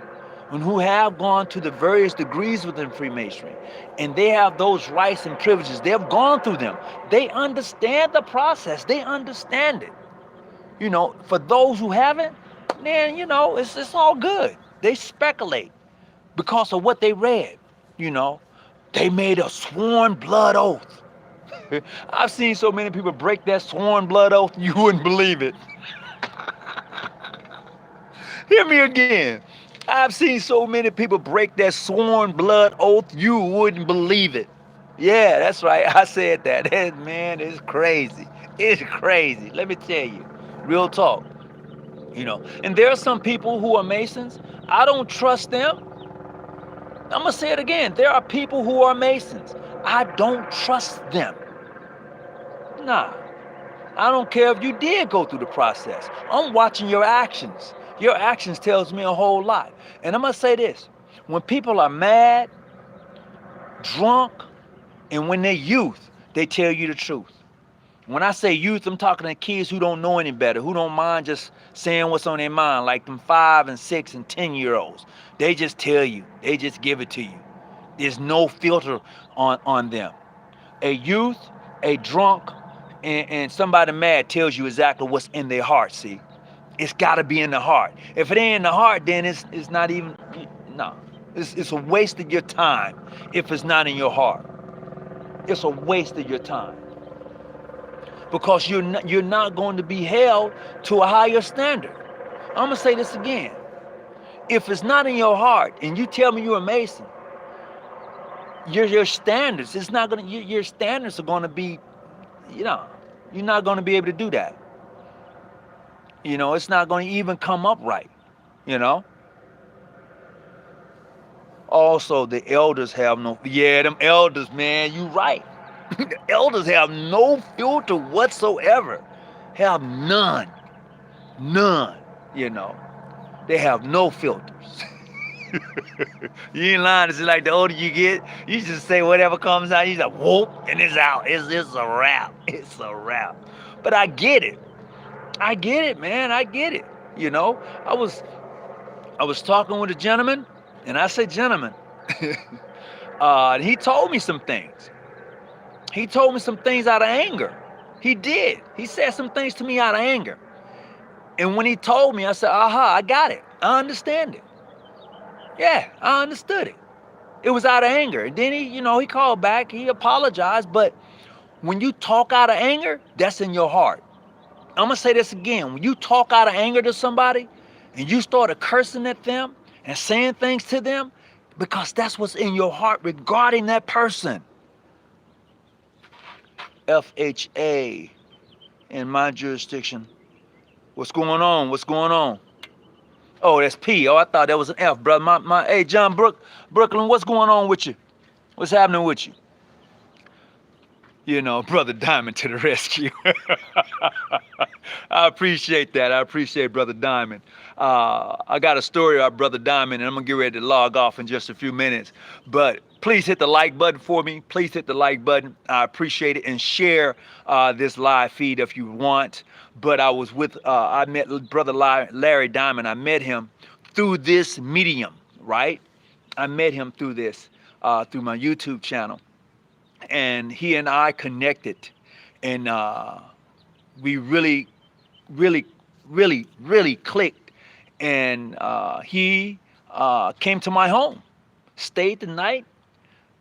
and who have gone to the various degrees within Freemasonry, and they have those rights and privileges. They have gone through them. They understand the process. They understand it. You know, for those who haven't, then, you know, it's all good. They speculate because of what they read. You know, they made a sworn blood oath. I've seen so many people break that sworn blood oath, you wouldn't believe it. Hear me again. I've seen so many people break that sworn blood oath, you wouldn't believe it. Yeah, that's right. I said that. Man, it's crazy. It's crazy. Let me tell you. Real talk. You know, and there are some people who are Masons. I don't trust them. I'm going to say it again. There are people who are Masons. I don't trust them. Nah, I don't care if you did go through the process. I'm watching your actions. Your actions tells me a whole lot. And I'm going to say this. When people are mad, drunk, and when they're youth, they tell you the truth. When I say youth, I'm talking to kids who don't know any better, who don't mind just saying what's on their mind, like them 5 and 6 and 10-year-olds. They just tell you. They just give it to you. There's no filter on them. A youth, a drunk, and somebody mad tells you exactly what's in their heart, see? It's got to be in the heart. If it ain't in the heart, then it's not even, no. It's a waste of your time if it's not in your heart. It's a waste of your time. Because you're not going to be held to a higher standard. I'm going to say this again. If it's not in your heart and you tell me you're a Mason, your standards, it's not going to, your standards are going to be, you know, you're not going to be able to do that. You know, it's not going to even come up right, you know. Also, the elders have no, yeah, them elders, man, you right. The elders have no filter whatsoever. Have none. None, you know. They have no filters. You ain't lying. It's like the older you get, you just say whatever comes out. You just whoop, and it's out. It's a wrap. It's a wrap. But I get it. I get it, man. I get it. You know, I was talking with a gentleman, and I say gentleman. He told me some things. He told me some things out of anger. He did. He said some things to me out of anger. And when he told me, I said, aha, I got it. I understand it. Yeah, I understood it. It was out of anger. And then he called back, he apologized. But when you talk out of anger, that's in your heart. I'm going to say this again. When you talk out of anger to somebody and you start cursing at them and saying things to them, because that's what's in your heart regarding that person. FHA in my jurisdiction. What's going on? What's going on? Oh, that's P. Oh, I thought that was an F, brother. Hey, John Brooklyn, what's going on with you? What's happening with you? You know, Brother Diamond to the rescue. I appreciate that. I appreciate Brother Diamond. I got a story about Brother Diamond, and I'm gonna get ready to log off in just a few minutes. But please hit the like button for me. Please hit the like button. I appreciate it, and share this live feed if you want. But I met Brother Larry Diamond. I met him through this medium, right? I met him through this, through my YouTube channel, and he and I connected, and we really, really clicked. And he came to my home, stayed the night.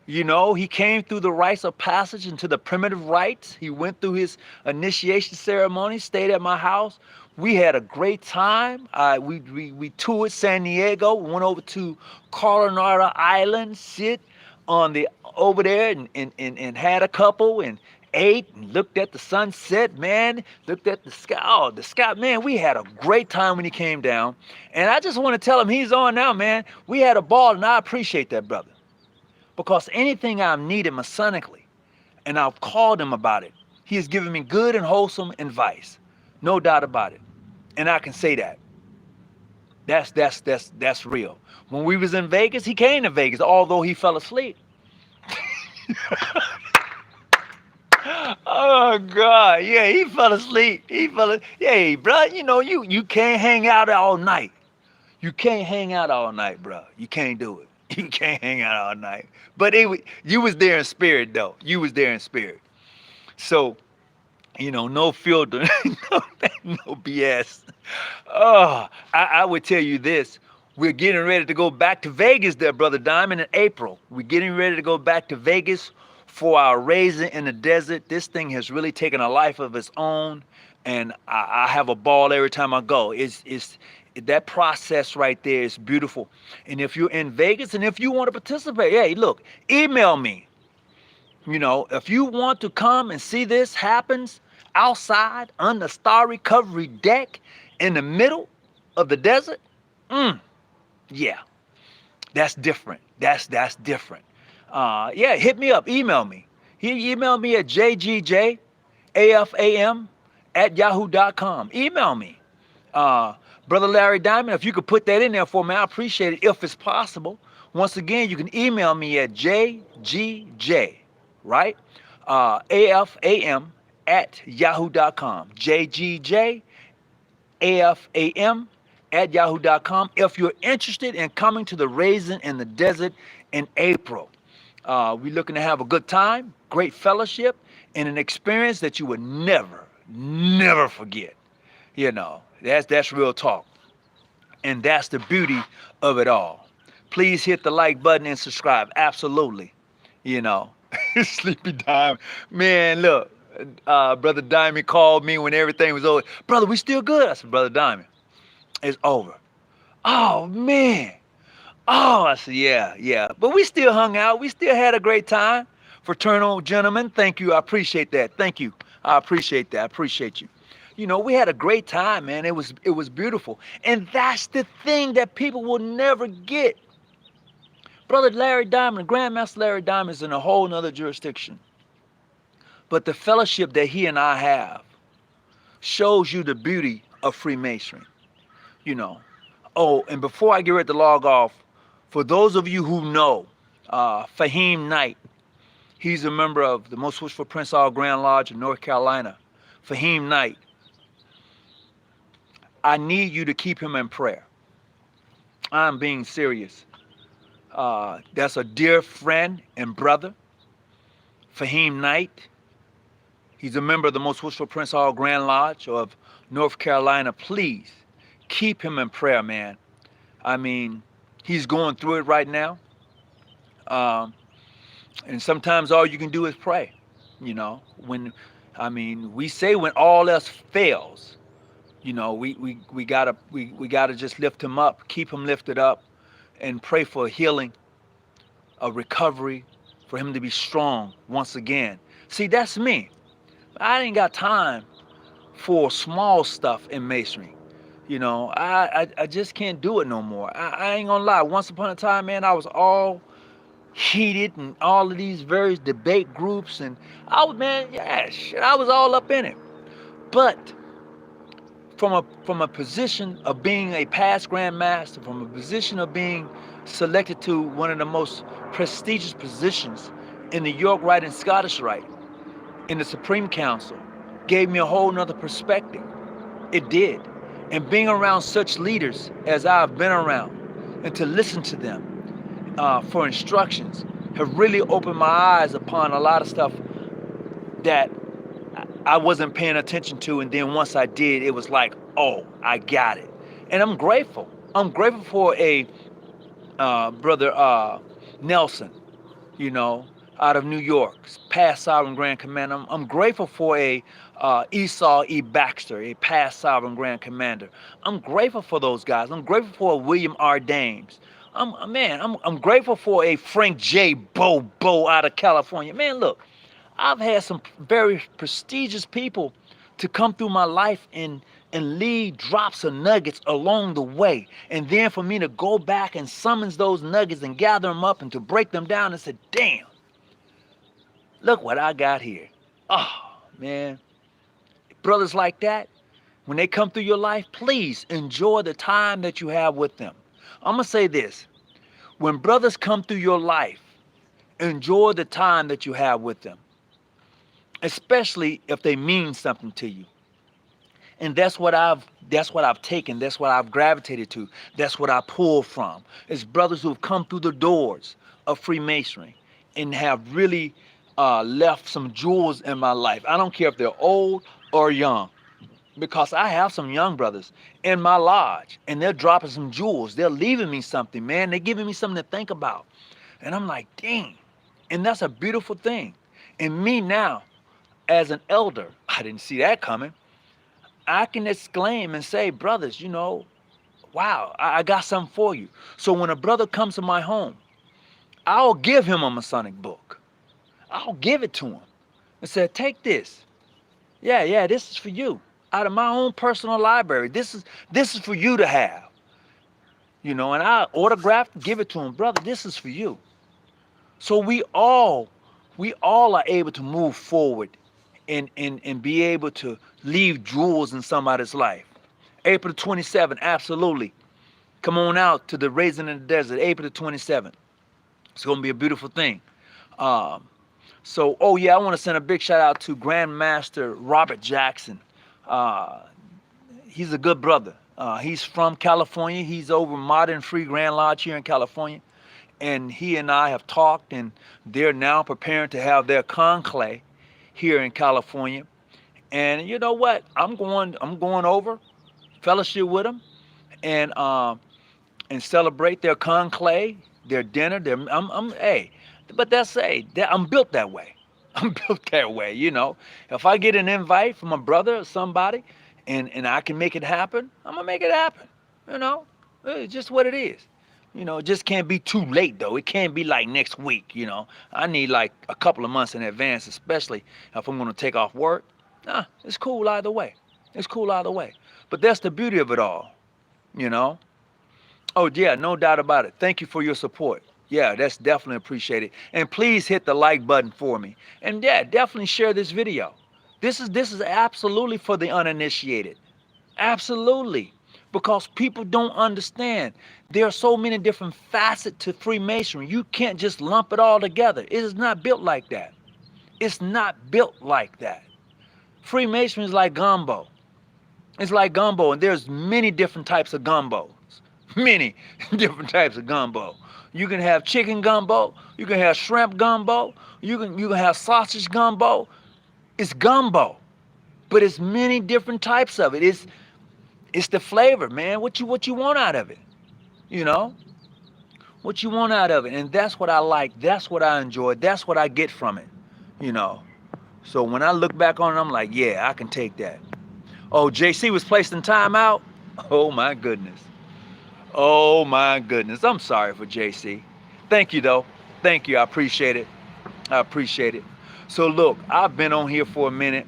You know, he came through the rites of passage into the primitive rites. He went through his initiation ceremony, stayed at my house. We had a great time. We toured San Diego, went over to Coronado Island, sit on the over there and had a couple and ate and looked at the sunset, man, looked at the sky. Oh, the sky, man, we had a great time when he came down. And I just want to tell him he's on now, man. We had a ball, and I appreciate that, brother. Because anything I've needed Masonically, and I've called him about it, he has given me good and wholesome advice. No doubt about it. And I can say that. That's real. When we was in Vegas, he came to Vegas, although he fell asleep. Oh God, yeah, he fell asleep. Yeah, bro, you know, you can't hang out all night. You can't hang out all night, bro. You can't do it. You can't hang out all night. But you was there in spirit, though. You was there in spirit. So, you know, no filter, no BS. Oh, I would tell you this. We're getting ready to go back to Vegas there, Brother Diamond, in April. We're getting ready to go back to Vegas for our Raising in the Desert. This thing has really taken a life of its own, and I have a ball every time I go. It's that process right there is beautiful. And if you're in Vegas and if you want to participate, hey, look, email me. You know, if you want to come and see this happens outside on the starry recovery deck in the middle of the desert, yeah, that's different. That's different. Yeah, hit me up, email me. He emailed me at jgjafam@yahoo.com. Email me. Brother Larry Diamond, if you could put that in there for me, I appreciate it if it's possible. Once again, you can email me at jgj, right? AFAM@yahoo.com. jgjafam@yahoo.com. If you're interested in coming to the Raising in the Desert in April, we're looking to have a good time, great fellowship, and an experience that you would never forget. You know, that's real talk. And that's the beauty of it all. Please hit the like button and subscribe. Absolutely. You know, Sleepy Diamond. Man, look, Brother Diamond called me when everything was over. Brother, we still good? I said, Brother Diamond, it's over. Oh, man. Oh, I said, yeah. But we still hung out. We still had a great time. Fraternal gentlemen, thank you. I appreciate that. Thank you. I appreciate that. I appreciate you. You know, we had a great time, man. It was beautiful. And that's the thing that people will never get. Brother Larry Diamond, Grandmaster Larry Diamond is in a whole nother jurisdiction. But the fellowship that he and I have shows you the beauty of Freemasonry. You know. Oh, and before I get ready to log off, for those of you who know Fahim Knight, he's a member of the Most Wishful Prince All Grand Lodge in North Carolina. Fahim Knight, I need you to keep him in prayer. I'm being serious. That's a dear friend and brother, Fahim Knight. He's a member of the Most Wishful Prince All Grand Lodge of North Carolina. Please keep him in prayer, man. I mean, he's going through it right now. And sometimes all you can do is pray. You know, we say when all else fails, you know, we gotta just lift him up, keep him lifted up, and pray for healing, a recovery, for him to be strong once again. See, that's me. I ain't got time for small stuff in Masonry. You know, I just can't do it no more. I ain't gonna lie. Once upon a time, man, I was all heated and all of these various debate groups, and I was all up in it. But from a position of being a past Grand Master, from a position of being selected to one of the most prestigious positions in the York Rite and Scottish Rite, in the Supreme Council, gave me a whole nother perspective. It did. And being around such leaders as I've been around, and to listen to them for instructions, have really opened my eyes upon a lot of stuff that I wasn't paying attention to. And then once I did, it was like, oh, I got it. And I'm grateful. I'm grateful for a brother Nelson, you know, out of New York, past Sovereign Grand Commander. I'm grateful for a Esau E. Baxter, a past Sovereign Grand Commander. I'm grateful for those guys. I'm grateful for a William R. Dames. I'm grateful for a Frank J. Bobo out of California. Man, look, I've had some very prestigious people to come through my life and leave drops of nuggets along the way. And then for me to go back and summons those nuggets and gather them up and to break them down and say, damn, look what I got here. Oh, man. Brothers like that, when they come through your life, please enjoy the time that you have with them. I'm going to say this. When brothers come through your life, enjoy the time that you have with them, especially if they mean something to you. And that's what I've taken. That's what I've gravitated to. That's what I pull from. It's brothers who have come through the doors of Freemasonry and have really left some jewels in my life. I don't care if they're old or young, because I have some young brothers in my lodge and they're dropping some jewels. They're leaving me something, man. They're giving me something to think about. And I'm like, dang. And that's a beautiful thing. And me now, as an elder, I didn't see that coming. I can exclaim and say, brothers, you know, wow, I got something for you. So when a brother comes to my home, I'll give him a Masonic book. I'll give it to him and say, take this. Yeah, this is for you. Out of my own personal library. This is for you to have. You know, and I autograph, give it to him. Brother, this is for you. So we all are able to move forward and be able to leave jewels in somebody's life. April 27th, absolutely. Come on out to the Raising in the Desert, April 27th. It's going to be a beautiful thing. So, oh yeah, I want to send a big shout out to Grandmaster Robert Jackson. He's a good brother. He's from California. He's over Modern Free Grand Lodge here in California. And he and I have talked, and they're now preparing to have their conclave here in California. And you know what? I'm going over, fellowship with them, and celebrate their conclave, their dinner. Hey, but I'm built that way. I'm built that way, you know. If I get an invite from a brother or somebody, and I can make it happen, I'm gonna make it happen. You know, it's just what it is. You know, it just can't be too late though. It can't be like next week. You know, I need like a couple of months in advance, especially if I'm gonna take off work. Nah, it's cool either way. It's cool either way. But that's the beauty of it all. You know. Oh yeah, no doubt about it. Thank you for your support. Yeah, that's definitely appreciated. And please hit the like button for me. And yeah, definitely share this video. This is absolutely for the uninitiated. Absolutely. Because people don't understand. There are so many different facets to Freemasonry. You can't just lump it all together. It is not built like that. It's not built like that. Freemasonry is like gumbo. It's like gumbo, and there's many different types of gumbos. Many different types of gumbo. You can have chicken gumbo, you can have shrimp gumbo, you can have sausage gumbo. It's gumbo, but it's many different types of it. It's the flavor, man. What you want out of it, you know? What you want out of it, and that's what I like. That's what I enjoy. That's what I get from it, you know. So when I look back on it, I'm like, yeah, I can take that. Oh, JC was placed in timeout. Oh my goodness. Oh my goodness. I'm sorry for JC. Thank you though. Thank you. I appreciate it. I appreciate it. So look, I've been on here for a minute,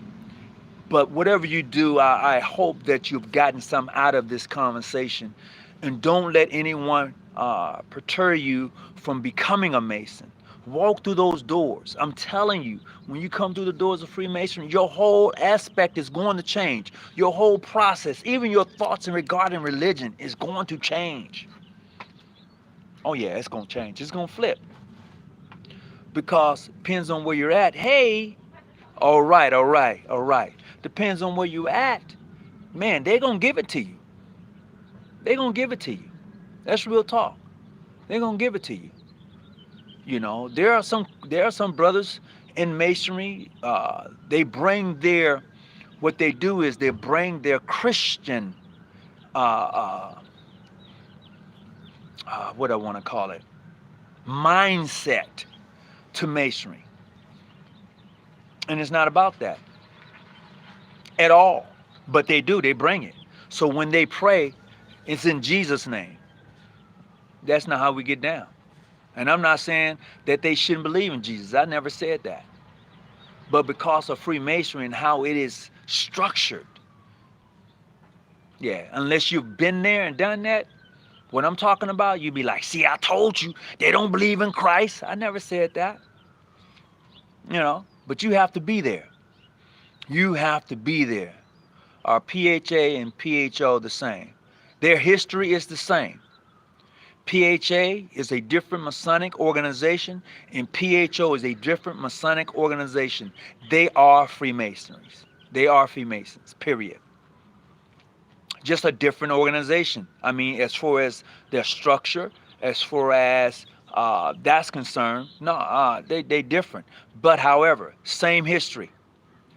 but whatever you do, I hope that you've gotten some out of this conversation, and don't let anyone perter you from becoming a Mason. Walk through those doors. I'm telling you, when you come through the doors of Freemasonry, your whole aspect is going to change. Your whole process, even your thoughts in regarding religion, is going to change. Oh yeah, it's going to change. It's going to flip. Because depends on where you're at. Hey, all right, all right, all right. Depends on where you at. Man, they're going to give it to you. They're going to give it to you. That's real talk. They're going to give it to you. You know, there are some brothers in masonry. They bring their what they do is they bring their Christian uh, uh, what I want to call it mindset to masonry, and it's not about that at all. But they do. They bring it. So when they pray, it's in Jesus' name. That's not how we get down. And I'm not saying that they shouldn't believe in Jesus. I never said that. But because of Freemasonry and how it is structured, yeah, unless you've been there and done that, what I'm talking about, you'd be like, see, I told you, they don't believe in Christ. I never said that. You know, but you have to be there. You have to be there. Are PHA and PHO the same? Their history is the same. PHA is a different Masonic organization, and PHO is a different Masonic organization. They are Freemasons. They are Freemasons, period. Just a different organization. I mean, as far as their structure, as far as that's concerned, no, they different. But however, same history.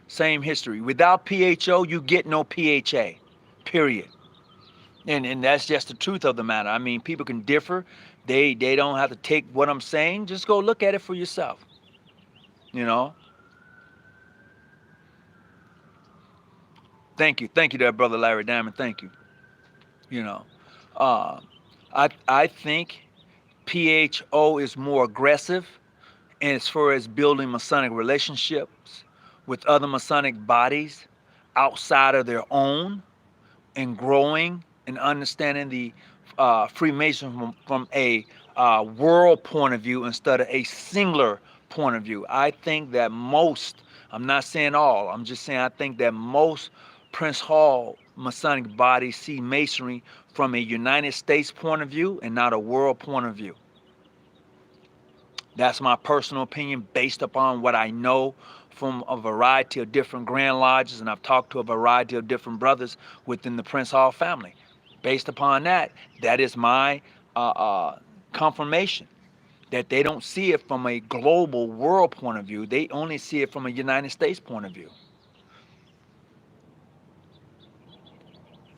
Same history. Without PHO, you get no PHA, period. And that's just the truth of the matter. I mean, people can differ. They don't have to take what I'm saying. Just go look at it for yourself. You know. Thank you, there, brother Larry Diamond. Thank you. You know, uh, I think PHO is more aggressive, and as far as building Masonic relationships with other Masonic bodies outside of their own, and growing and understanding the Freemason from a world point of view instead of a singular point of view. I think that most, I'm not saying all, I'm just saying I think that most Prince Hall Masonic bodies see Masonry from a United States point of view and not a world point of view. That's my personal opinion based upon what I know from a variety of different Grand Lodges, and I've talked to a variety of different brothers within the Prince Hall family. Based upon that, that is my confirmation that they don't see it from a global world point of view. They only see it from a United States point of view.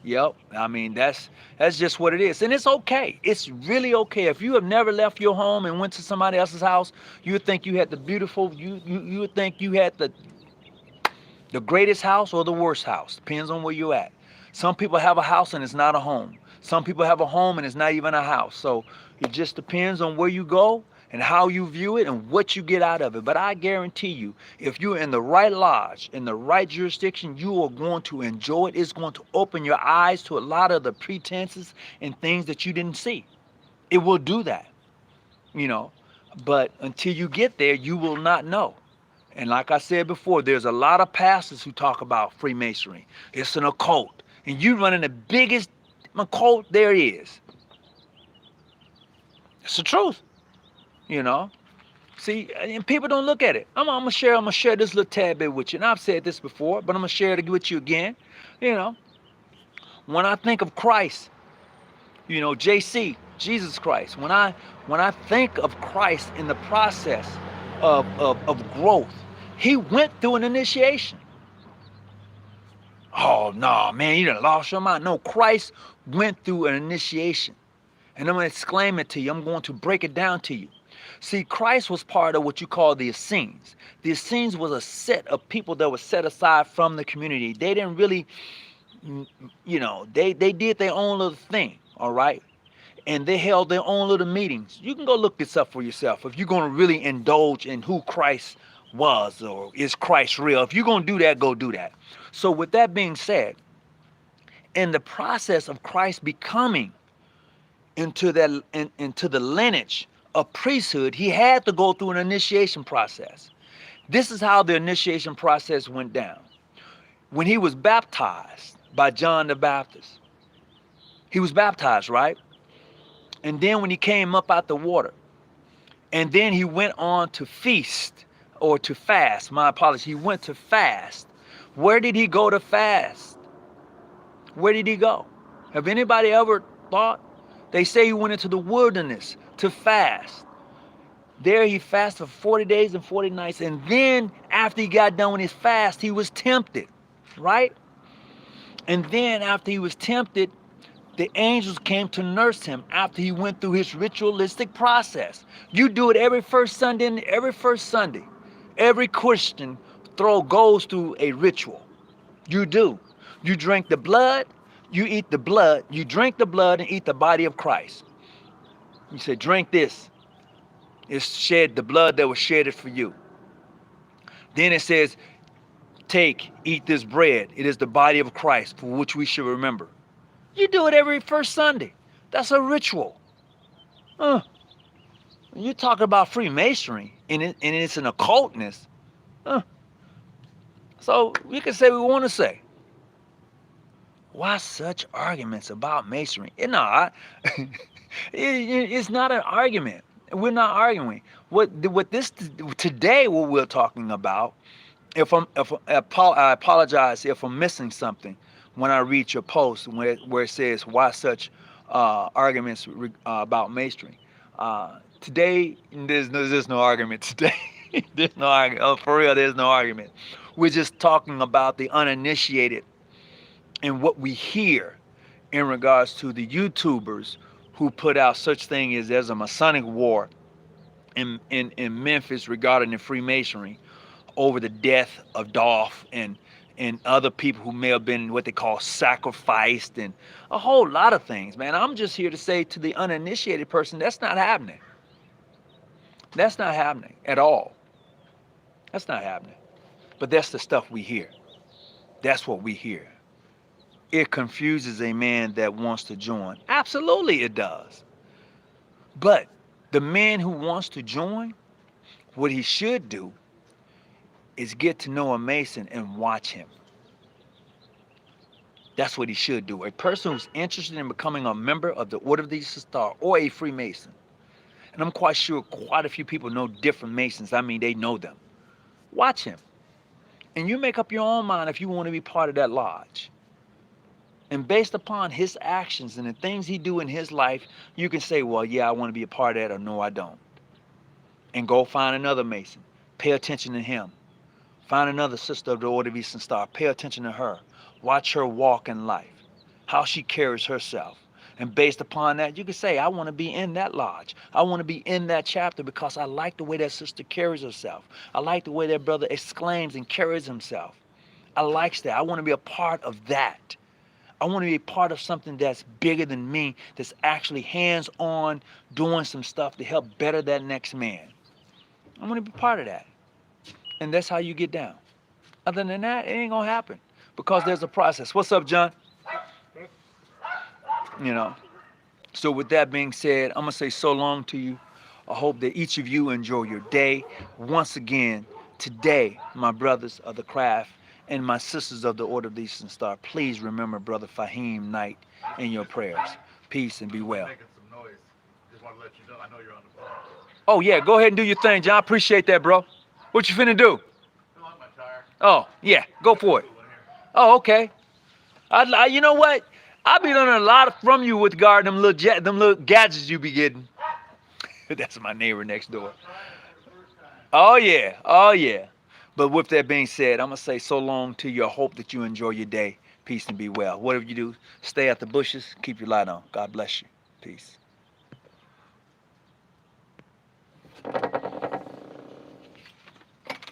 Yep. I mean, that's just what it is. And it's okay. It's really okay. If you have never left your home and went to somebody else's house, you would think you had the beautiful, you would think you had the greatest house or the worst house. Depends on where you're at. Some people have a house and it's not a home. Some people have a home and it's not even a house. So it just depends on where you go and how you view it and what you get out of it. But I guarantee you, if you're in the right lodge, in the right jurisdiction, you are going to enjoy it. It's going to open your eyes to a lot of the pretenses and things that you didn't see. It will do that, you know. But until you get there, you will not know. And like I said before, there's a lot of pastors who talk about Freemasonry. It's an occult. And you running the biggest occult there is. It's the truth. You know, see, and people don't look at it. I'm gonna share this little tad bit with you. And I've said this before, but I'm gonna share it with you again. You know, when I think of Christ, you know, JC, Jesus Christ. When I think of Christ in the process of growth, he went through an initiation. Oh no, man, you done lost your mind. No, Christ went through an initiation, and I'm gonna exclaim it to you. I'm going to break it down to you. See, Christ was part of what you call the Essenes. The Essenes was a set of people that were set aside from the community. They didn't really, you know, they did their own little thing, all right? And they held their own little meetings. You can go look this up for yourself if you're going to really indulge in who Christ was or is Christ real. If you're going to do that, go do that. So with that being said, in the process of Christ becoming into the lineage a priesthood, he had to go through an initiation process. This is how the initiation process went down. When he was baptized by John the Baptist, he was baptized, right? And then when he came up out the water, and then he went on to feast or to fast. My apologies. He went to fast. Where did he go to fast? Where did he go? Have anybody ever thought? They say he went into the wilderness to fast. There he fasted for 40 days and 40 nights. And then after he got done with his fast, he was tempted, right? And then after he was tempted, the angels came to nurse him after he went through his ritualistic process. You do it every first Sunday, and every first Sunday, every Christian goes through a ritual. You do. You drink the blood, you eat the blood, you drink the blood and eat the body of Christ. You say, drink this. It's shed the blood that was shedded for you. Then it says, take, eat this bread. It is the body of Christ for which we should remember. You do it every first Sunday. That's a ritual. You talk about Freemasonry and it's an occultness. So we can say what we want to say. Why such arguments about Masonry? No, it's not an argument. We're not arguing. What this today what we're talking about. I apologize if I'm missing something when I read your post where it says why such arguments about Masonry. Today there's no argument today. There's no argument. Oh, for real, there's no argument. We're just talking about the uninitiated and what we hear in regards to the YouTubers who put out such thing as there's a Masonic war in Memphis regarding the Freemasonry over the death of Dolph and other people who may have been what they call sacrificed and a whole lot of things, man. I'm just here to say to the uninitiated person, that's not happening. That's not happening at all. That's not happening. But that's the stuff we hear. That's what we hear. It confuses a man that wants to join. Absolutely it does. But the man who wants to join, what he should do is get to know a Mason and watch him. That's what he should do. A person who's interested in becoming a member of the Order of the Eastern Star or a Freemason. And I'm quite sure quite a few people know different Masons. I mean, they know them. Watch him. And you make up your own mind if you want to be part of that lodge. And based upon his actions and the things he do in his life, you can say, well, yeah, I want to be a part of that, or no, I don't. And go find another Mason. Pay attention to him. Find another sister of the Order of Eastern Star. Pay attention to her. Watch her walk in life. How she carries herself. And based upon that, you can say, I want to be in that lodge. I want to be in that chapter because I like the way that sister carries herself. I like the way that brother exclaims and carries himself. I like that. I want to be a part of that. I want to be part of something that's bigger than me, that's actually hands-on doing some stuff to help better that next man. I want to be part of that. And that's how you get down. Other than that, it ain't going to happen because there's a process. What's up, John? You know. So with that being said, I'm going to say so long to you. I hope that each of you enjoy your day. Once again, today, my brothers of the craft, and my sisters of the Order of the Eastern Star, please remember Brother Fahim Knight in your prayers. Peace and be well. Making some noise. Just want to let you know. I know you're on the phone. Oh yeah, go ahead and do your thing, John. I appreciate that, bro. What you finna do? Fill up my tire. Oh yeah, go for it. Oh okay. You know what? I be learning a lot from you with regard them little gadgets you be getting. That's my neighbor next door. Oh yeah, oh yeah. But with that being said, I'm going to say so long to you. I hope that you enjoy your day. Peace and be well. Whatever you do, stay at the bushes. Keep your light on. God bless you. Peace.